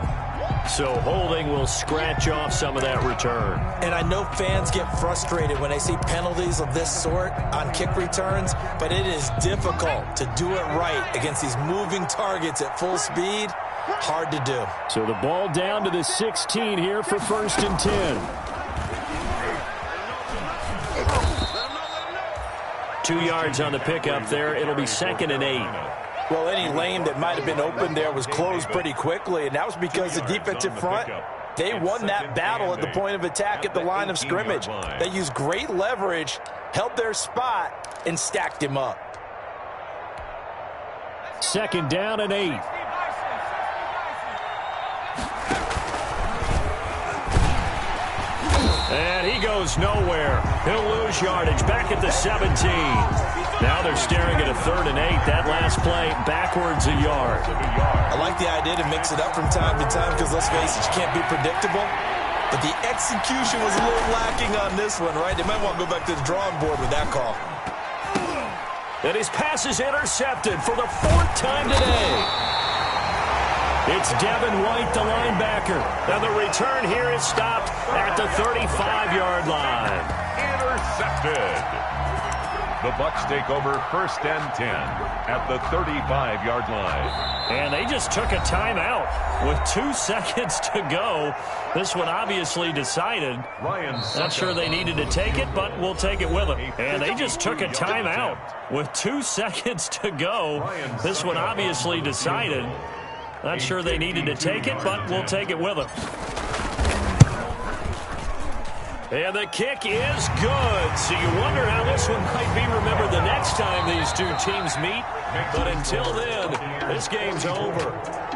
So holding will scratch off some of that return. And I know fans get frustrated when they see penalties of this sort on kick returns, but it is difficult to do it right against these moving targets at full speed. Hard to do. So the ball down to the 16 here for 1st and 10. 2 yards on the pickup there. It'll be 2nd and 8. Well, any lane that might have been open there was closed pretty quickly, and that was because the defensive front, they won that battle at the point of attack at the line of scrimmage. They used great leverage, held their spot, and stacked him up. 2nd down and 8. And he goes nowhere. He'll lose yardage back at the 17. Now they're staring at a 3rd and 8. That last play backwards a yard. I like the idea to mix it up from time to time because, let's face it, you can't be predictable. But the execution was a little lacking on this one, right? They might want to go back to the drawing board with that call. And his pass is intercepted for the 4th time today. It's Devin White, the linebacker. And the return here is stopped at the 35-yard line. Intercepted. The Bucs take over 1st and 10 at the 35-yard line. And they just took a timeout with 2 seconds to go. This one obviously decided. Not sure they needed to take it, but we'll take it with them. And they just took a timeout with 2 seconds to go. This one obviously decided. Not sure they needed to take it, but we'll take it with them. And the kick is good. So you wonder how this one might be remembered the next time these two teams meet. But until then, this game's over.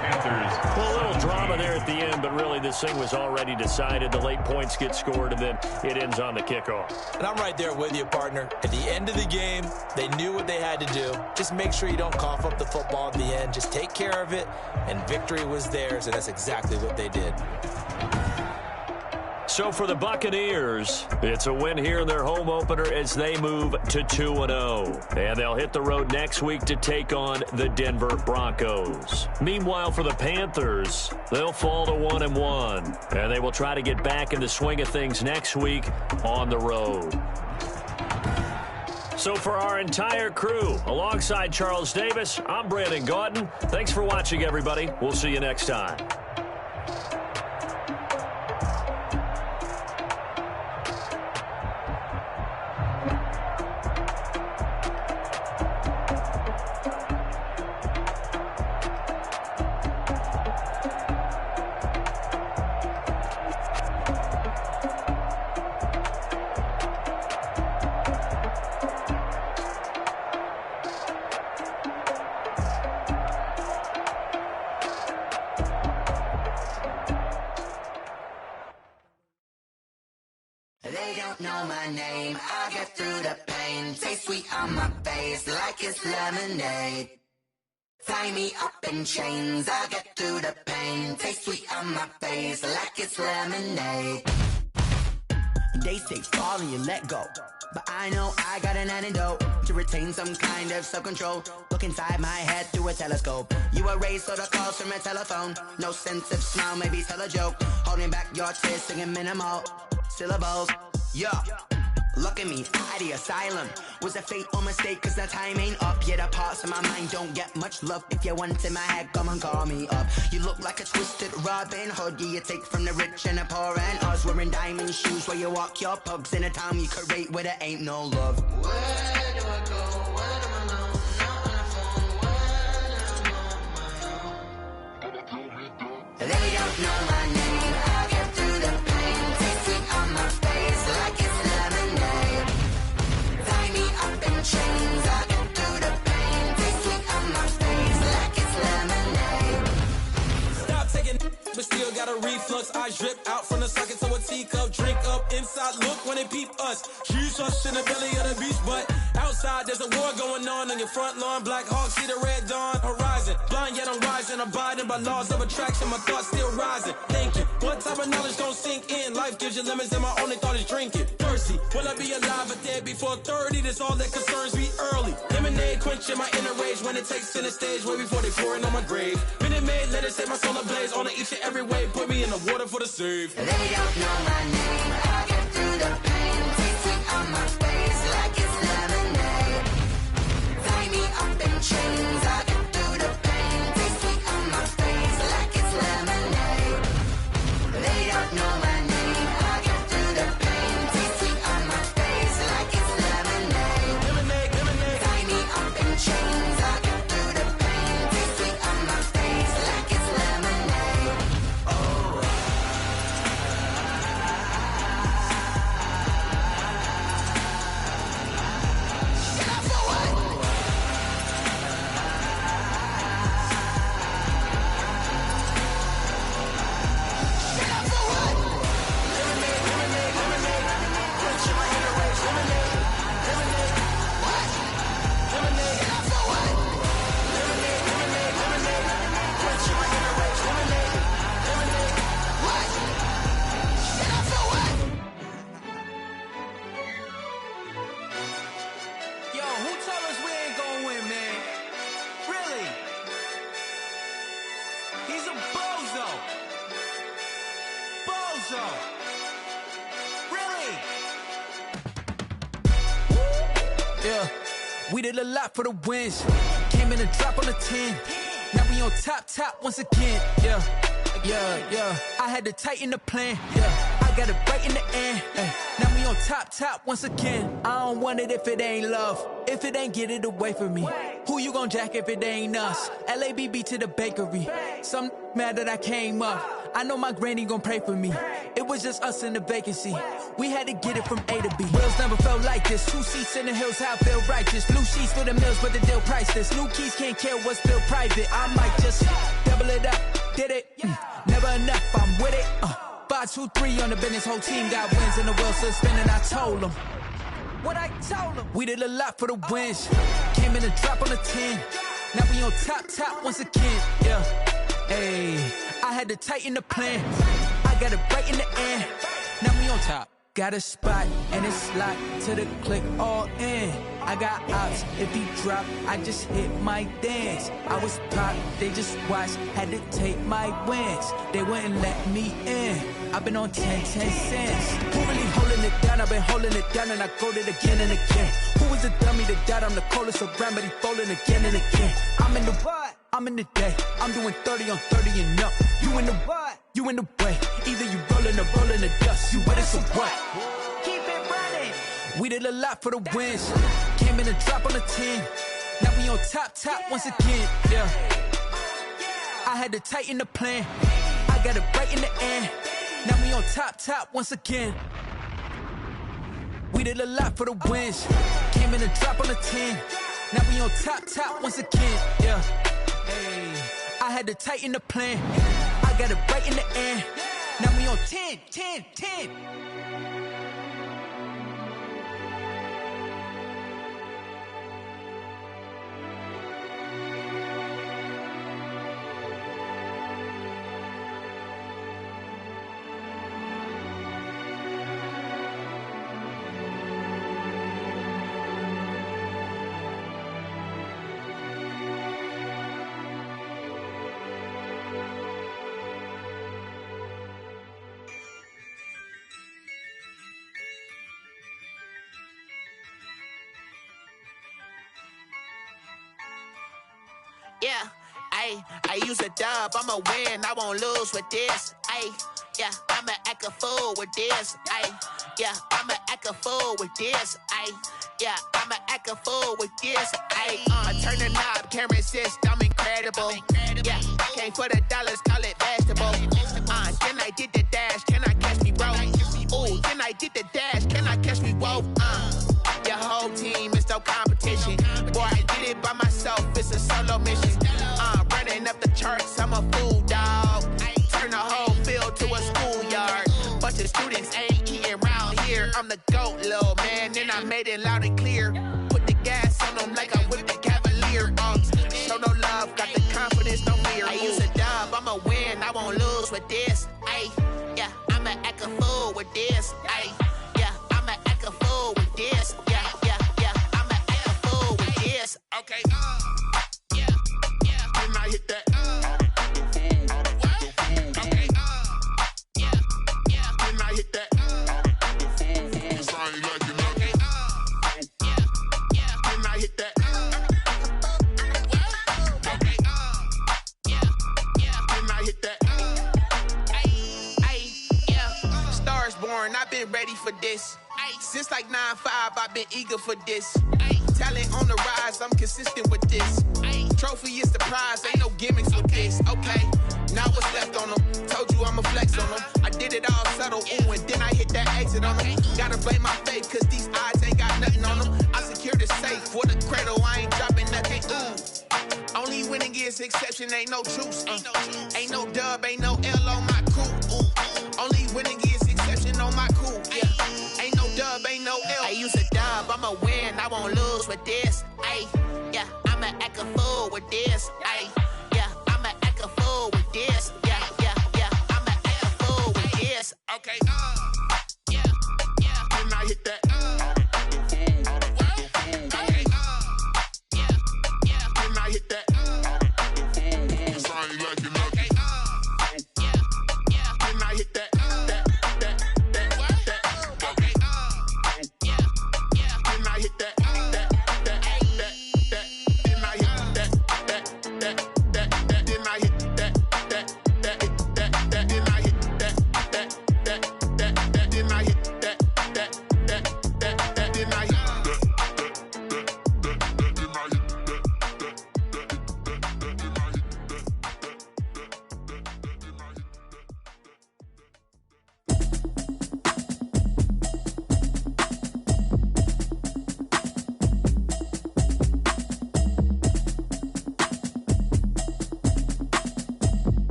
Well, a little drama there at the end, but really this thing was already decided. The late points get scored, and then it ends on the kickoff. And I'm right there with you, partner. At the end of the game, they knew what they had to do. Just make sure you don't cough up the football at the end. Just take care of it, and victory was theirs, and that's exactly what they did. So for the Buccaneers, it's a win here in their home opener as they move to 2-0. And they'll hit the road next week to take on the Denver Broncos. Meanwhile, for the Panthers, they'll fall to 1-1. And they will try to get back in the swing of things next week on the road. So for our entire crew, alongside Charles Davis, I'm Brandon Gaudin. Thanks for watching, everybody. We'll see you next time. They don't know my name, I get through the pain. Taste sweet on my face like it's lemonade. Tie me up in chains, I get through the pain. Taste sweet on my face like it's lemonade. They say fall and you let go, but I know I got an antidote to retain some kind of self-control. Look inside my head through a telescope. You erase all the calls from a telephone. No sense of smile, maybe tell a joke. Holding back your tears, singing minimal syllables. Yeah, look at me, out the asylum. Was a fate or mistake, cause the time ain't up. Yeah, the parts of my mind don't get much love. If you want in my head, come and call me up. You look like a twisted Robin Hood. Yeah, you take from the rich and the poor and us. Wearing diamond shoes where you walk your pugs in a town you create where there ain't no love. Where do I go? Where am I alone? Not on the phone. When I'm on my own. reflux. I drip out from the socket to a teacup. Drink up inside, look when they peep us. Jesus in the belly of the beast, but outside there's a war going on your front lawn. Black Hawk, see the red dawn horizon. Blind yet I'm rising, abiding by laws of attraction. My thoughts still rising. Thinking, what type of knowledge don't sink in? Life gives you lemons and my only thought is drinking. Thirsty, will I be alive or dead before 30? That's all that concerns me early. Lemonade quenching my inner rage when it takes center stage way before they pouring on my grave. Minute Maid, let it set my soul ablaze on each and every way. Put me in the water for the save. They don't know my name. I get through the pain. Taste sweet on my face like it's lemonade. Tie me up in chains. I get through the pain. Taste sweet on my face like it's lemonade. They don't know my name. I get through the pain. Taste sweet on my face like it's lemonade. Lemonade, lemonade. Tie me up in chains. I get through the pain. Taste sweet on my face like it's lemonade. Yo, who told us we ain't gonna win, man? Really? He's a bozo. Bozo. Really? Yeah, we did a lot for the wins. Came in a drop on the 10. Now we on top once again. Yeah. I had to tighten the plan. Yeah, I got it right in the end. Ay. Now we on top once again. I don't want it if it ain't love. If it ain't, get it away from me. Who you gon' jack if it ain't us? LABB to the bakery. Some mad that I came up. I know my granny gon' pray for me. It was just us in the vacancy. We had to get it from A to B. Wheels never felt like this. 2 seats in the hills, how I feel righteous. Blue sheets for the mills, but the deal priceless. New keys can't care what's still private. I might just double it up. Did it? Never enough, I'm with it. 5, 2, 3 on the business. Whole team got wins and the wheels still spinning. I told them what I told them. We did a lot for the wins. Came in a drop on the 10. Now we on top once again. Yeah. Hey, I had to tighten the plan. I got it right in the end. Now we on top. Got a spot and it's locked to the click all in. I got ops, if he drop, I just hit my dance. I was pop, they just watched, had to take my wins. They wouldn't let me in. I've been on 10 cents. Who really holding it down? I've been holding it down and I go it again and again. Who was the dummy that died? I'm the coldest around, but he folding again and again. I'm in the what? I'm in the day. I'm doing 30 on 30 and up. You in the what? You in the way. Either you rolling or rolling the dust. You with it, so what? Keep it running. We did a lot for the wins. Came in a drop on the 10. Now we on top once again. Yeah. I had to tighten the plan. I got it right in the end. Now we on top once again. We did a lot for the wins. Came in a drop on the 10. Now we on top once again. Yeah. Hey, I had to tighten the plan. I got it right in the end. Now we on 10. Yeah, I use a dub, I'ma win, I won't lose with this. Yeah, I'ma act a fool with this. Yeah, I'ma act a fool with this. Yeah, I'ma act a fool with this. Turn the knob, can't resist, I'm incredible. Yeah, came for the dollars, call it vegetable. Then I did the dash, can I catch me, bro? Ooh, then I did the dash, can I catch me, whoa? Your whole team is no competition. Boy, I did it by myself, it's a solo mission. Running up the charts, I'm a fool, dog. Turn the whole field goat, little man. Then I made it loud and clear. Put the gas on them like I whipped the Cavalier. Show no love, got the confidence, no fear. I use a dub, I'ma win, I won't lose with this. Ay, yeah, I'ma act a fool with this. Ay, yeah, I'ma act a fool with this. Yeah, yeah, yeah, I'ma act a fool with this. Okay, yeah, yeah. Then I hit that. Okay, yeah, yeah. Then I hit that. Cause I ain't like it nothing. Yeah, yeah. Then I hit that. Okay, yeah, yeah. Then I hit that. Ay, yeah. Stars born, I've been ready for this. Since like 9-5, I've been eager for this. Talent on the rise, I'm consistent with this. Trophy is the prize, ain't no gimmicks with this. Okay, now what's left on them? Told you I'ma flex on them. I did it all subtle, ooh, and then I hit that exit on them. Gotta blame my faith, cause these odds ain't got nothing on them. I secure the safe for the cradle, I ain't dropping nothing, ooh. Only winning is exception, ain't no truce. Ain't no dub, ain't no L on my crew. Only winning is exception on my crew. Yeah, ain't no dub, ain't no L. I use a dub, I'ma win, I won't lose with this. Ay, yeah, I'ma act a fool with this. Ay, yeah, I'ma act a fool with this. Yeah, yeah, yeah, I'ma act a fool with this. Okay, yeah, yeah. Then I hit that. Okay, yeah, yeah. Then I hit that. Cause I ain't like it nothing. Okay, yeah, yeah. Then I hit that. Okay, yeah, yeah. Then I hit that. Then I hit that. Then I hit that. Then I hit that. Then I hit that. Then I hit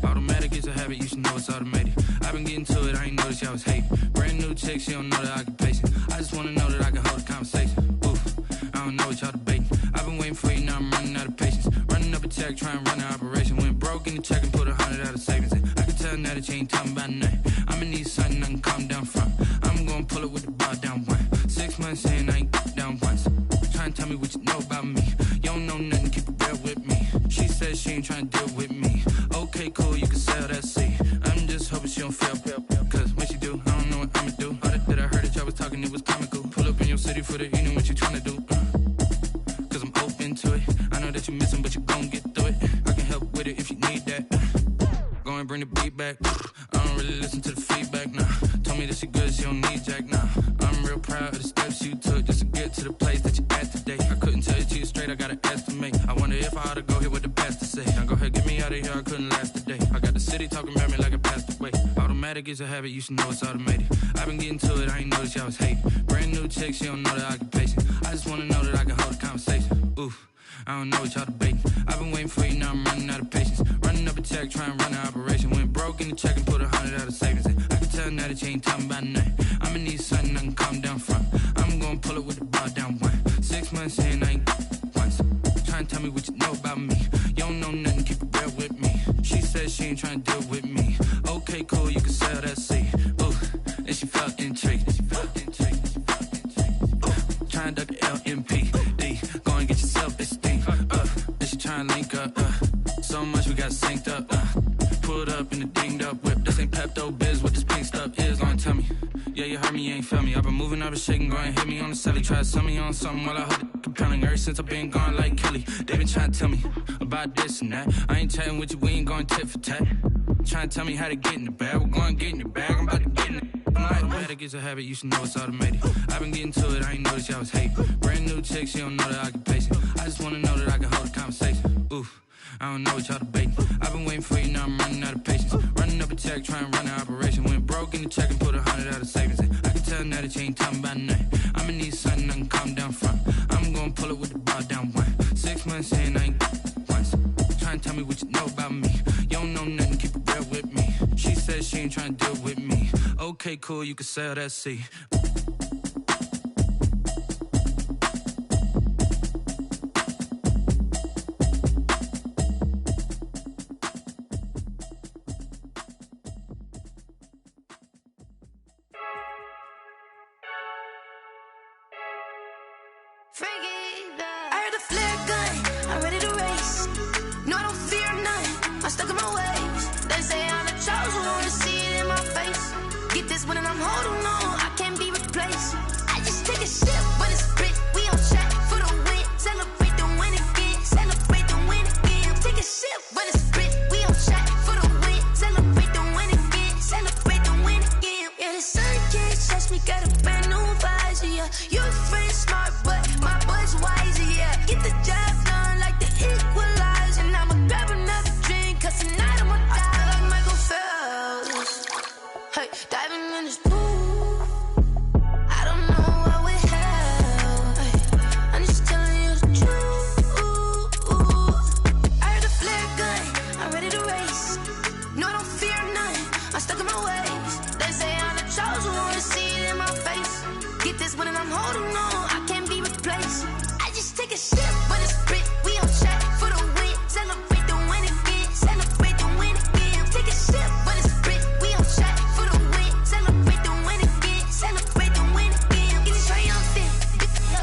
Automatic is a habit, you should know it's automated. I've been getting to it, I ain't noticed y'all was hating. Brand new chick, she don't know the occupation. I just wanna know that I can hold a conversation. Oof, I don't know what y'all debating. I've been waiting for you, now I'm running out of patience. Running up a check, trying to run an operation. Went broke in the check and put 100 out of savings in. I can tell now that you ain't talking about nothing. I'ma need something I can calm down from. I'm gonna pull it with the bar down one. 6 months in, I ain't down once. Trying to tell me what you know about me. You don't know nothing, keep it real with me. She says she ain't trying to deal with me. Okay, cool, you can sell that seat. I'm just hoping she don't fail. Cause when she do, I don't know what I'ma do. All that I heard that y'all was talking, it was comical. Pull up in your city for the evening, what you trying to do? Cause I'm open to it. I know that you missing, but you gon' get through it. I can help with it if you need that. Go and bring the beat back. I don't really listen to the feedback, nah. Told me that she good, she don't need jack, nah. I'm real proud of the steps you took just to get to the place that you at today. I couldn't tell you to you straight, I gotta estimate. I wonder if I ought to go here with the best to say. Now go ahead, get me out of here, I couldn't last a day. I got the city talking about me like I passed away. Automatic is a habit, you should know it's automated. I've been getting to it, I ain't noticed y'all was hating. Brand new chick, she don't know the occupation. I just wanna know that I can hold a conversation. Oof, I don't know what y'all debating. I've been waiting for you, now I'm running out of patience. Running up a check, trying to run an operation. Went broke in the check and put 100 out of savings in. I can tell now that you ain't talking about nothing. I'ma need something I can calm down from. I'm gonna pull it with the bar down one. 6 months in, I ain't once. Trying to tell me what you know about me. You don't know nothing, keep it real with me. She says she ain't trying to deal with me. Okay, cool, you can sell that seat. Ooh, and she felt intrigued. Trying to duck the LMPD. Go and get your self-esteem. And she trying to link up. So much we got synced up. Pulled up in the dinged up whip. This ain't Pepto-Biz, what this pink stuff is. Gonna tell me. Yeah, you heard me, you ain't feel me. I've been moving, I've been shaking, go and hit me on the celly. Try to sell me on something while I hold it compelling. Ever since I've been gone like Kelly, they been trying to tell me about this and that. I ain't chatting with you, we ain't going tit for tat. Trying to tell me how to get in the bag. We're going to get in the bag, I'm about to get in it. Automatic is a habit, you should know it's automated. I've been getting to it, I ain't noticed y'all was hating. Brand new chick, she don't know the occupation. I just wanna know that I can hold a conversation. Oof, I don't know what y'all debating. I've been waiting for you, now I'm running out of patience. Running up a check, trying to run an operation. Went broke in the check and put 100 out of savings in. I can tell now that you ain't talking about nothing. I'ma need something I can calm down from. I'm gonna pull it with the bar down one. 6 months in, I ain't once. Trying to tell me what you know about me. You don't know nothing, keep it real with me. She says she ain't trying to deal with Okay, cool, you can sail that sea. I heard a flare gun, I'm ready to race. No, I don't fear none, I'm stuck in my ways. They say I'm the chosen one, to see it in my face. Get this one and I'm holding on, I can't be replaced. I just take a sip when it's split, we on track for the win. Celebrate the win again, celebrate the win again. Take a sip when it's split, we on track for the win. Celebrate the win again, celebrate the win again. Yeah, the sun can't touch me, got a brand new visor, yeah. You're a friend smart, but my boy's wiser, yeah. Get the job done like the equalizer. And I'ma grab another drink, cause tonight I'ma die. I feel like Michael Phelps. Hey, diving in this pool. I don't know what we have. Hey, I'm just telling you the truth. I heard a flare gun, I'm ready to race. No, I don't fear none, I'm stuck in my ways. They say I'm the chosen one, to see it in my face. Get this one and I'm holding on, I can't be replaced. I just take a sip when it's split, we on track for the win. Celebrate the win again, celebrate the win again. Take a sip when it's split, we on track for the win. Celebrate the win again, celebrate the win again. Get it triumphant,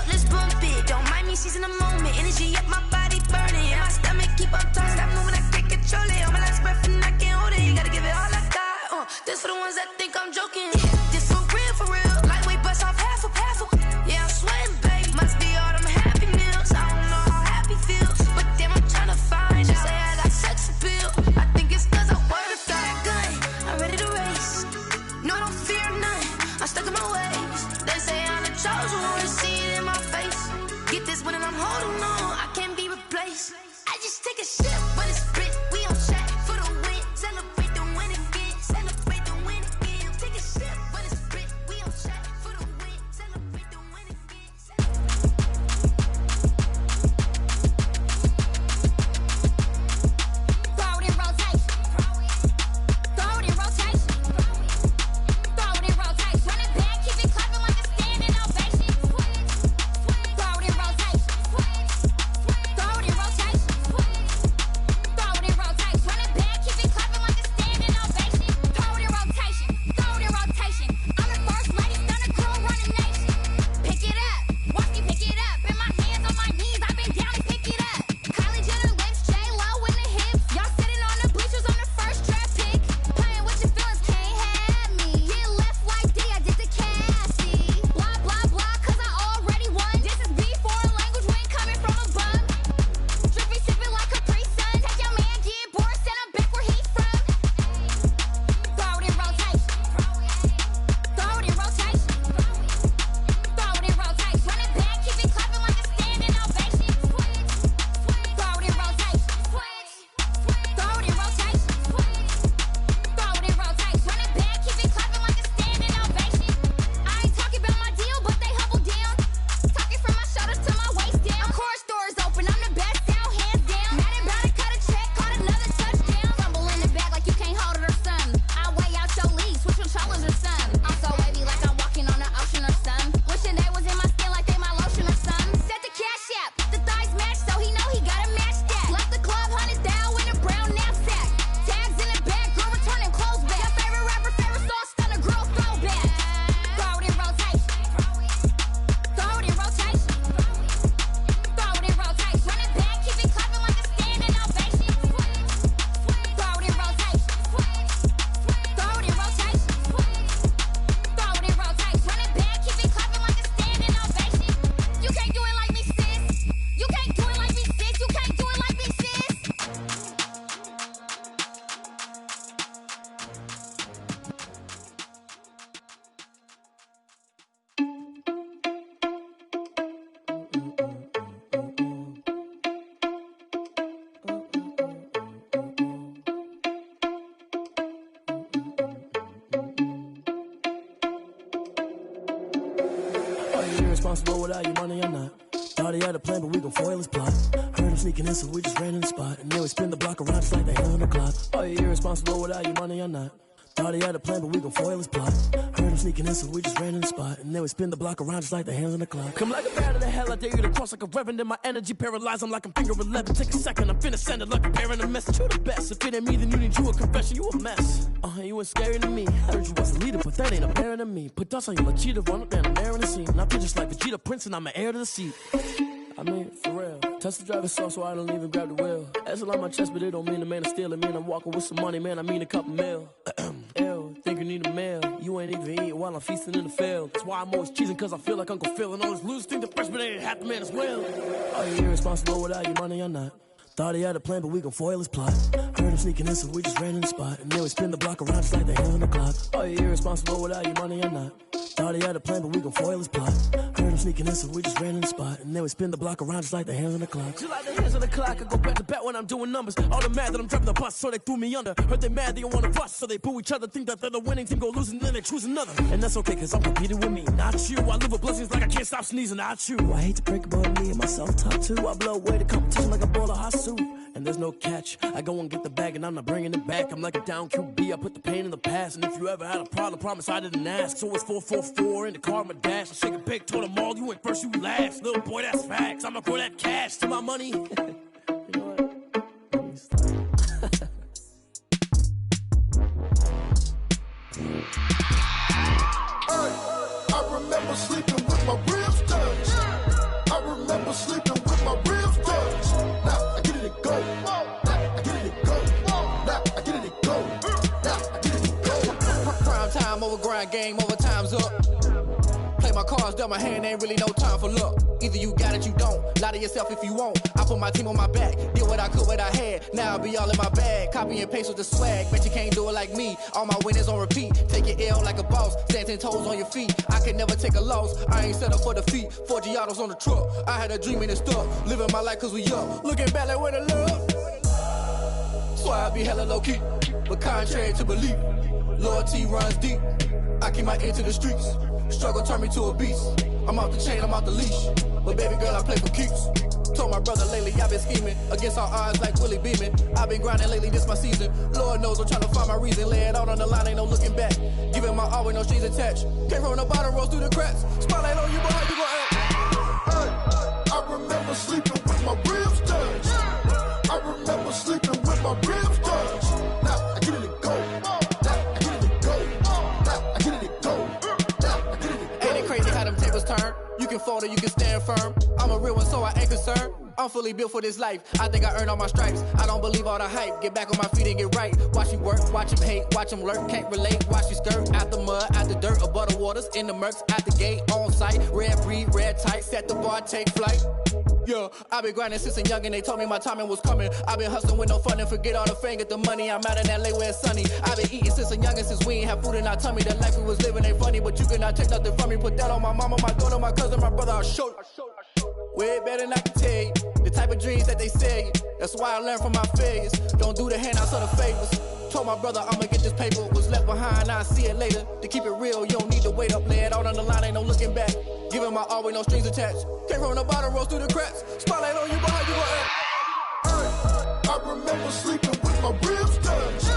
let's bump it. Don't mind me seizing the moment, energy up my body burning. And my stomach keep on turning, stop moving, I can't control it. On my last breath and I can't hold it, you gotta give it all I got. This for the ones that think I'm joking. This for real, lightweight bust off half a. Yeah, I'm sweating, babe. Must be all them happy meals. I don't know how happy feels, but damn, I'm trying to find out. Say I got sex appeal. I think it's cause I wear the fire gun. I'm ready to race. No, I don't fear none, I'm stuck in my ways. They say I'm the chosen one, to see it in my face. Get this one and I'm holding on, I can't be replaced. I just take a sip when it's split, we on track for the win. Celebrate the win again, celebrate the win again. Take a sip when it's split, we on track for the win. Celebrate the win again. Throw it in rotation. Throw it in rotation. Throw it in rotation. Run it back, keep it clapping like a standing ovation. Throw it in rotation. Throw it in rotation. Throw it in rotation. Run it back, keep it clapping like a standing ovation. Throw it in rotation. Throw it in rotation. I'm the first lady, stunner crew, running nation. Pick it up, watch me pick it up. In my hands, on my knees, I've been down to pick it up. Kylie Jenner lips, J-Lo in the hips. Y'all sitting on the bleachers on the first draft pick. Playing with your feelings, can't have me. Get left like D, I did the Cassie. Blah, blah, blah, cause I already won. This is B4 language, we ain't coming from above. Drippy, sipping like a pre-sun. Take your man, get bored, send him back where he's from. Throw it in rotation. Throw it in rotation. Throw it in rotation. Run it back, keep it clapping like a standing ovation. Throw it in rotation. Throw it in rotation. Throw it in rotation. Run it back, keep it clapping like a standing ovation. I ain't talking about my deal, but they humble down. Talking from my shoulders to my waist down. Core stores open, I'm the best out, hands down. Mad about it, cut a check, caught another touchdown. Fumble in the bag like you can't hold it or something. I weigh out your league, switch controllers or something. I'm so wavy like I'm walking on the ocean or something. Wishing they was in my skin like they my lotion or something. Set the cash app, the thighs match, so he know he gotta match that. Left the club, $100 in a brown knapsack. Tags in the bag, girl returning clothes back. Your favorite rapper, favorite song, stunner, girl throwback. Throw it in rotation. Throw it in rotation. Throw it in rotation. Run it back, keep it clapping like a standing ovation. Throw it in rotation. Throw it in rotation. Throw it in rotation. Run it back, keep it clapping like a standing ovation. You can't do it like me, sis. You can't do it like me, sis. You can't do it like me, sis. Are you irresponsible without your money or not? Thought he had a plan, but we gon' foil his plot. Heard him sneaking in, so we just ran in the spot. And then we spin the block around just like they on the clock. Are you irresponsible without your money or not? Thought he had a plan, but we gon' foil his plot. Heard him sneaking in, so we just ran in the spot. And then we spin the block around just like the hands on the clock. Come like a bat of the hell, I dare you to cross like a reverend. In my energy paralyzed, I'm like I'm finger 11. Take a second, I'm finna send it like a parent a message. You the best, if it ain't me, then you need you a confession. You a mess, you ain't scary to me. Heard you was a leader, but that ain't apparent to me. Put dust on you like cheetah, run up down the air in the scene. And I feel just like Vegeta Prince, and I'm an heir to the seat. I mean, for real. Touch the driver's soft, so I don't even grab the wheel. That's on my chest, but it don't mean the man is stealing. Man, I'm walking with some money, man, I mean a couple mil. Ew, think you need a meal. You ain't even eating while I'm feasting in the field. That's why I'm always cheesing, cause I feel like Uncle Phil. And all this loose think the freshman ain't half the man as well. Are you irresponsible without your money or not? Thought he had a plan, but we gon' foil his plot. Heard him sneaking in, so we just ran in the spot. And then we spin the block around just like the hands on the clock. Are you irresponsible without your money or not? Thought he had a plan, but we gon' foil his plot. Heard him sneaking in, so we just ran in the spot. And then we spin the block around just like the hands on the clock. Just like the hands on the clock, I go back to back when I'm doing numbers. All the mad that I'm driving the bus, so they threw me under. Heard they mad, they don't wanna bust, so they boo each other. Think that they're the winning team, go losing, then they choose another. And that's okay, cause I'm competing with me, not you. I live with blessings like I can't stop sneezing, not you. I hate to break about me and myself top too. I blow away the competition like a bowl of hot soup. And there's no catch. I go and get the bag and I'm not bringing it back. I'm like a down QB, I put the pain in the past. And if you ever had a problem, promise I didn't ask. So it's 444 in the car, my dash. I shake a big, told them all, you went first, you last. Little boy, that's facts. I'ma throw that cash to my money. You know what? I remember sleeping with my ribs touched. I remember sleeping with my ribs touched. Now I get it and go. Now I get it and go. Now I get it and go. Now I get it and go. Prime time over grind game, over time's up. Play my cards, dealt my hand, ain't really no time for luck. Either you got it, you don't. Lie to yourself if you won't. I put my team on my back, did what I could, what I had. Now I'll be all in my bag. Copy and paste with the swag. Bet you can't do it like me. All my winners on repeat. Take your L like a boss. Stand 10 toes on your feet. I can never take a loss. I ain't set up for defeat. 4 Giottos on the truck. I had a dream and it stuck. Living my life cause we up. Looking back like where the love. So I be hella low key. But contrary to belief, loyalty runs deep. I keep my ear to the streets. Struggle turned me to a beast. I'm off the chain, I'm off the leash. But baby girl, I play for keeps. Told my brother lately, I've been scheming. Against all odds like Willie Beeman. I've been grinding lately, this my season. Lord knows I'm trying to find my reason. Lay it out on the line, ain't no looking back. Giving my all with no strings attached. Came from the bottom, rose through the cracks. Spotlight on you, boy, how you gon' act? Hey, I remember sleeping with my ribs touched. I remember sleeping with my ribs touched. Now I get it and go. Now I get it and go. Now I get it and go. Now I get it and go. Ain't it crazy how them tables turn? You can fold or you can stand firm. I'm a real one, so I ain't concerned. I'm fully built for this life. I think I earned all my stripes. I don't believe all the hype. Get back on my feet and get right. Watch you work, watch him hate, watch him lurk. Can't relate, watch you skirt. Out the mud, out the dirt, above the waters, in the murks, out the gate, on site. Red breed, red tight, set the bar, take flight. Yeah, I've been grinding since a young and they told me my timing was coming. I've been hustling with no fun and forget all the fame, get the money. I'm out in LA where it's sunny. I've been eating since a young and since we ain't have food in our tummy. The life we was living ain't funny, but you cannot take nothing from me. Put that on my mama, my daughter, my cousin, my brother, I'll show you. Way better than I can tell you. The type of dreams that they sell you. That's why I learned from my failures. Don't do the handouts or the favors. Told my brother I'ma get this paper. Was left behind, I'll see it later. To keep it real, you don't need to wait up. Lay it out on the line, ain't no looking back. Giving my all with no strings attached. Came from the bottom, rose through the cracks. Spotlight on you, boy, how you gon' act? Hey, I remember sleeping with my ribs touched.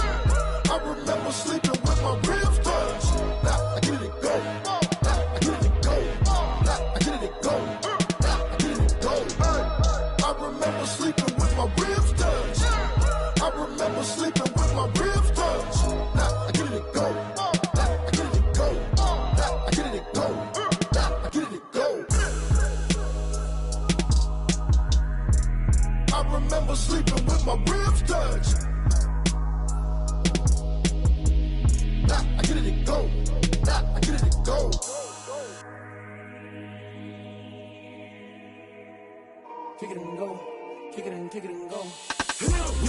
I remember sleeping with my ribs touched. Now I get it and go. Now I get it and go. Now I get it and go. Now I get it and go. Hey, I remember sleeping with my ribs touched. I remember sleeping with my ribs touched. Now I get it and go. Now I get it and go. Now I get it and go. Now I get it and go. I remember sleeping with my ribs touched. Now I get it and go. Now I get it and go. Kick it and go. Kick it and go.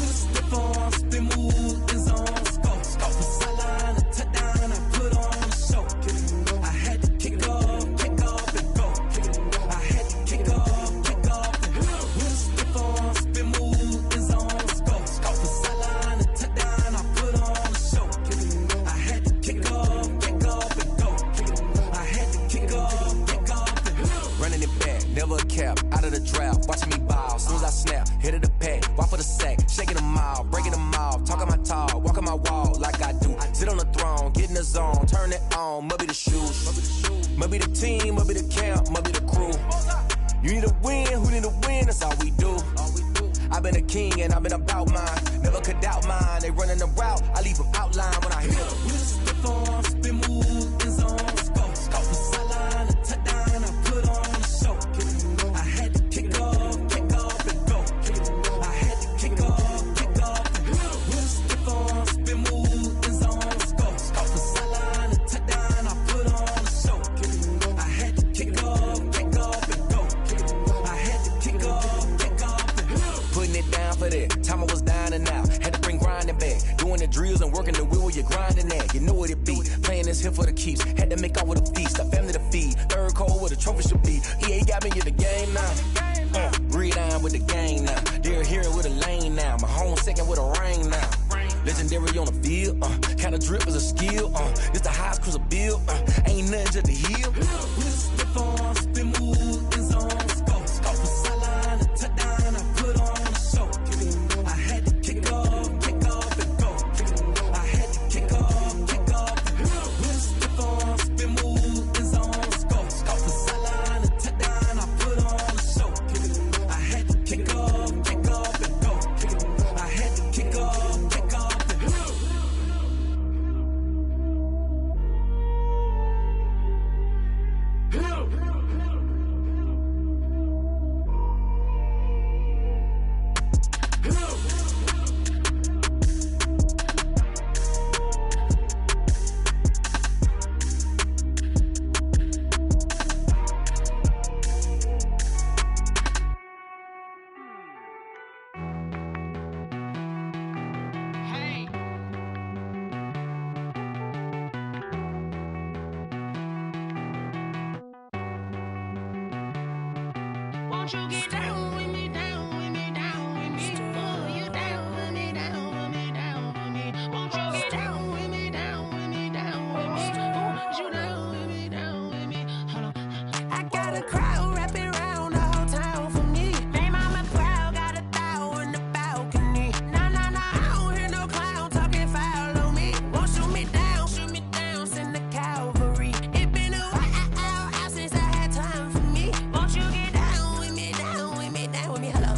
Step on, spin, move, is on, go. Stop the sideline, a touchdown, I put on a show. I had to kick off and go. I had to kick off and go. Step on, spin, move, is on, go. Stop the sideline, a touchdown, I put on a show. I had to kick off and go. I had to kick off and go. Running it back, never a cap. out of the drought, watching me ball. Soon as I snap, hit of the pack, walk for the sack, shaking them all, breaking them off, talking my talk, walking my wall like I do. Sit on the throne, get in the zone, turn it on, must be the shoes, must be the team, must be the camp, must be the crew. You need a win, who need a win, that's all we do. I've been a king and I've been about mine, never could doubt mine. They running the route, I leave them outline when I hit them. Step on, spin move, in zone, scope. The sideline, a touchdown, I put on a show. I had to kick off and go. I had to kick off and go. Step on, spin move, in zone, scope. The sideline, a touchdown, I put on a show. I had to kick off and go. I had to kick off and go. Putting it down for that, time I was down and out. Had to bring grinding back, doing the drills and working the wheel where you're grinding at. You know what it be, playing this here for the keeps. Had to make out with a feast, a family to feed. Third cold where the trophy should be. EA got me in the game now. Read on with the game now. They're here with a lane now. My home second with a ring now. Legendary on the field, kind of drip is a skill. It's the highest cruiser bill, ain't nothing just to heal. Step on, spin move, in zone, scope. The sideline, a touchdown, I put on a show. I had to kick off and go. I had to kick off and go. Step on, spin move, in zone, scope. The sideline, a touchdown, I put on a show. I had to kick off and go. I had to kick off and go. Won't you get down with me, down with me, down with me? Oh, you down with me, down with me, down with me. Won't you get down with me, down with me, down with me? Oh, you down with me, down with me? Hold on. I got a crowd wrapping around the whole town for me. Name on my crowd, got a thou in the balcony. Nah, I don't hear no clown talking foul on me. Won't shoot me down, send the cavalry. It been a while since I had time for me. Won't you get down with me, down with me, down with me? Hello.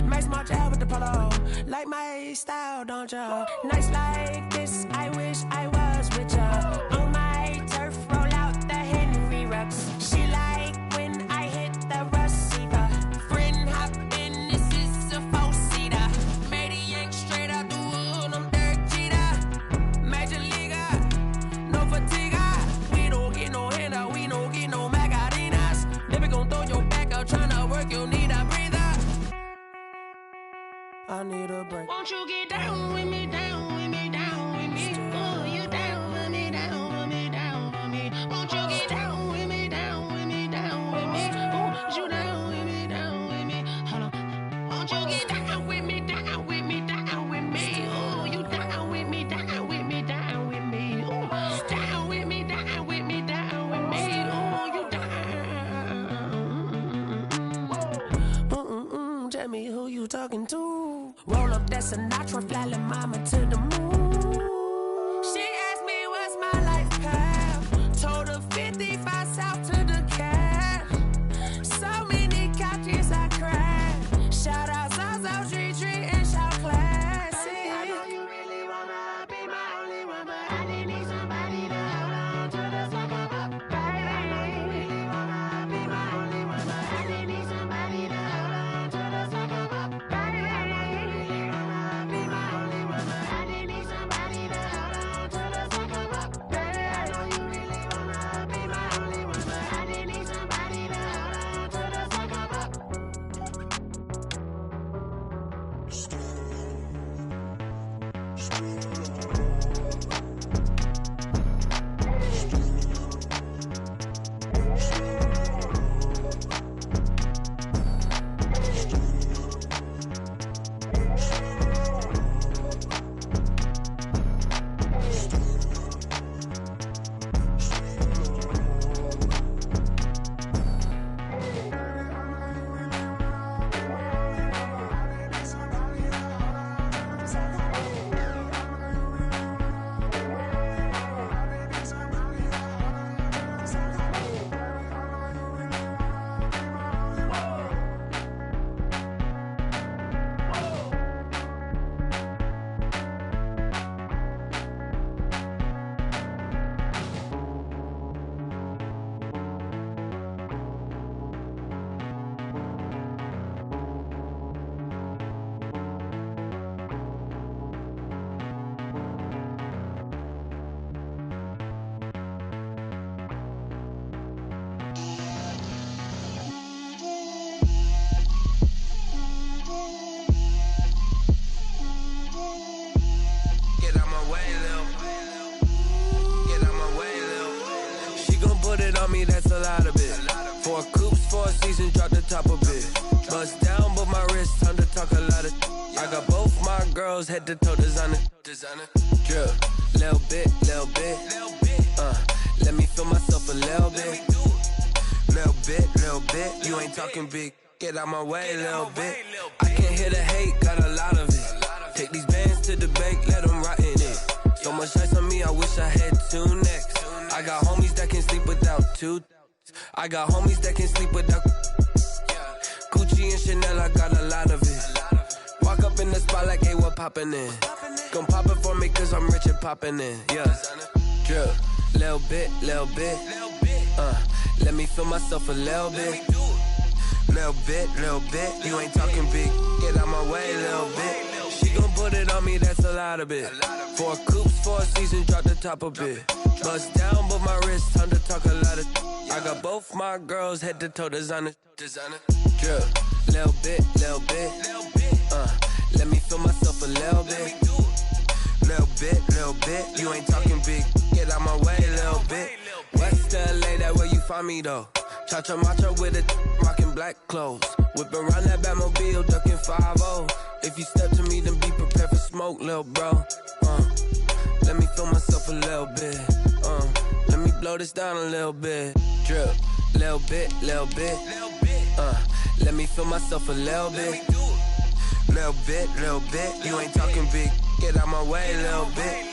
Max March out with the polo. Like my style, don't ya? Nights like this, I wish I was with ya. On my turf, roll out the Henry Rux. She like when I hit the receiver. Friend hop in, this is a four-seater. Made a yank straight out the wood, I'm Derek Jeter. Major leaguer, no fatigue. We don't get no handout, we don't get no Macarinas. Never gon' throw your back out, tryna work, you need a breather. I need a break. Won't you get down with me, down with me, down with me? Oh, you down with me, down with me, down with me? Won't you get down with me, down with me, down with me? Oh, you down with me, down with me? Hold on. Won't you get down with me, down with me, down with me? Oh, you down with me, down with me, down with me? Oh, down with me, down with me, down with me? Oh, you down. Tell me who you talking to. Roll up that Sinatra, fly la mama to the moon. She asked me what's my life path. Told her 55 south to the cab. So many couches I cried. Shout out Zazo, Tree, and shout classy. I know you really wanna be my only one, but I didn't need somebody to hold on to the second up, baby. I know you really wanna be my only one, but I didn't need somebody to hold on to the second up, baby. I know you really wanna be my only one, but I didn't need somebody to 4 seasons, drop the top a bit. Bust down, but my wrist, time to talk a lot of. I got both my girls head to toe designer. Drip, little bit. Let me feel myself a little bit. Little bit. You ain't talking big. Get out my way, little bit. I can't hear the hate, got a lot of it. Take these bands to the bank, let them rot in it. So much ice on me, I wish I had 2 necks. I got homies that can sleep without 2. I got homies that can sleep without Gucci and Chanel, I got a lot of it. Walk up in the spot like, hey, what poppin' in? Gon' pop it for me cause I'm rich and poppin' in, yeah. Drip, little bit. Let me feel myself a little bit. Little bit. You ain't talking big. Get out my way, little bit. She gon' put it on me, that's a lot of it. 4 coupes, 4 seasons, drop the top a bit. Bust down, but my wrist, time to talk a lot of. I got both my girls head to toe designer. Drip, little bit. Let me feel myself a little bit. Little bit. You ain't talking big. Get out my way, little bit. West LA, that where you find me though. Cha-cha macha with a rockin' black clothes. Whip around that Batmobile, ducking 5-0. If you step to me, then be prepared for smoke, lil' bro. Let me feel myself a little bit. Let me blow this down a little bit. Drip, little bit. Let me feel myself a little bit. Little bit. You ain't talking big. Get out my way, little bit.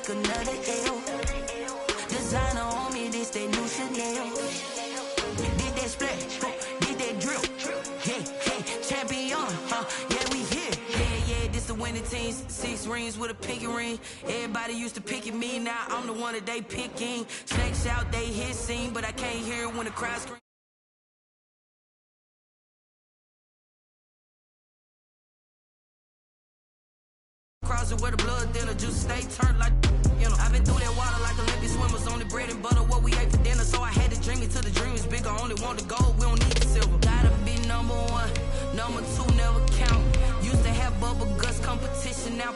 Another L. Designer on me, this that new Chanel. Did that splash, did that drill. Hey, champion, yeah, we here. Yeah, this the winning team. 6 rings with a pinky ring. Everybody used to pick at me, now I'm the one that they picking. Snakes out, they hissing, but I can't hear it when the crowd screams. Crossing where the blood thinner, juice stay turned like, you know. I've been through that water like Olympic swimmers, only bread and butter, what we ate for dinner. So I had to dream it till the dream is bigger. Only want the gold, we don't need the silver. Gotta be number 1, number 2 never count. Used to have bubble guts competition, now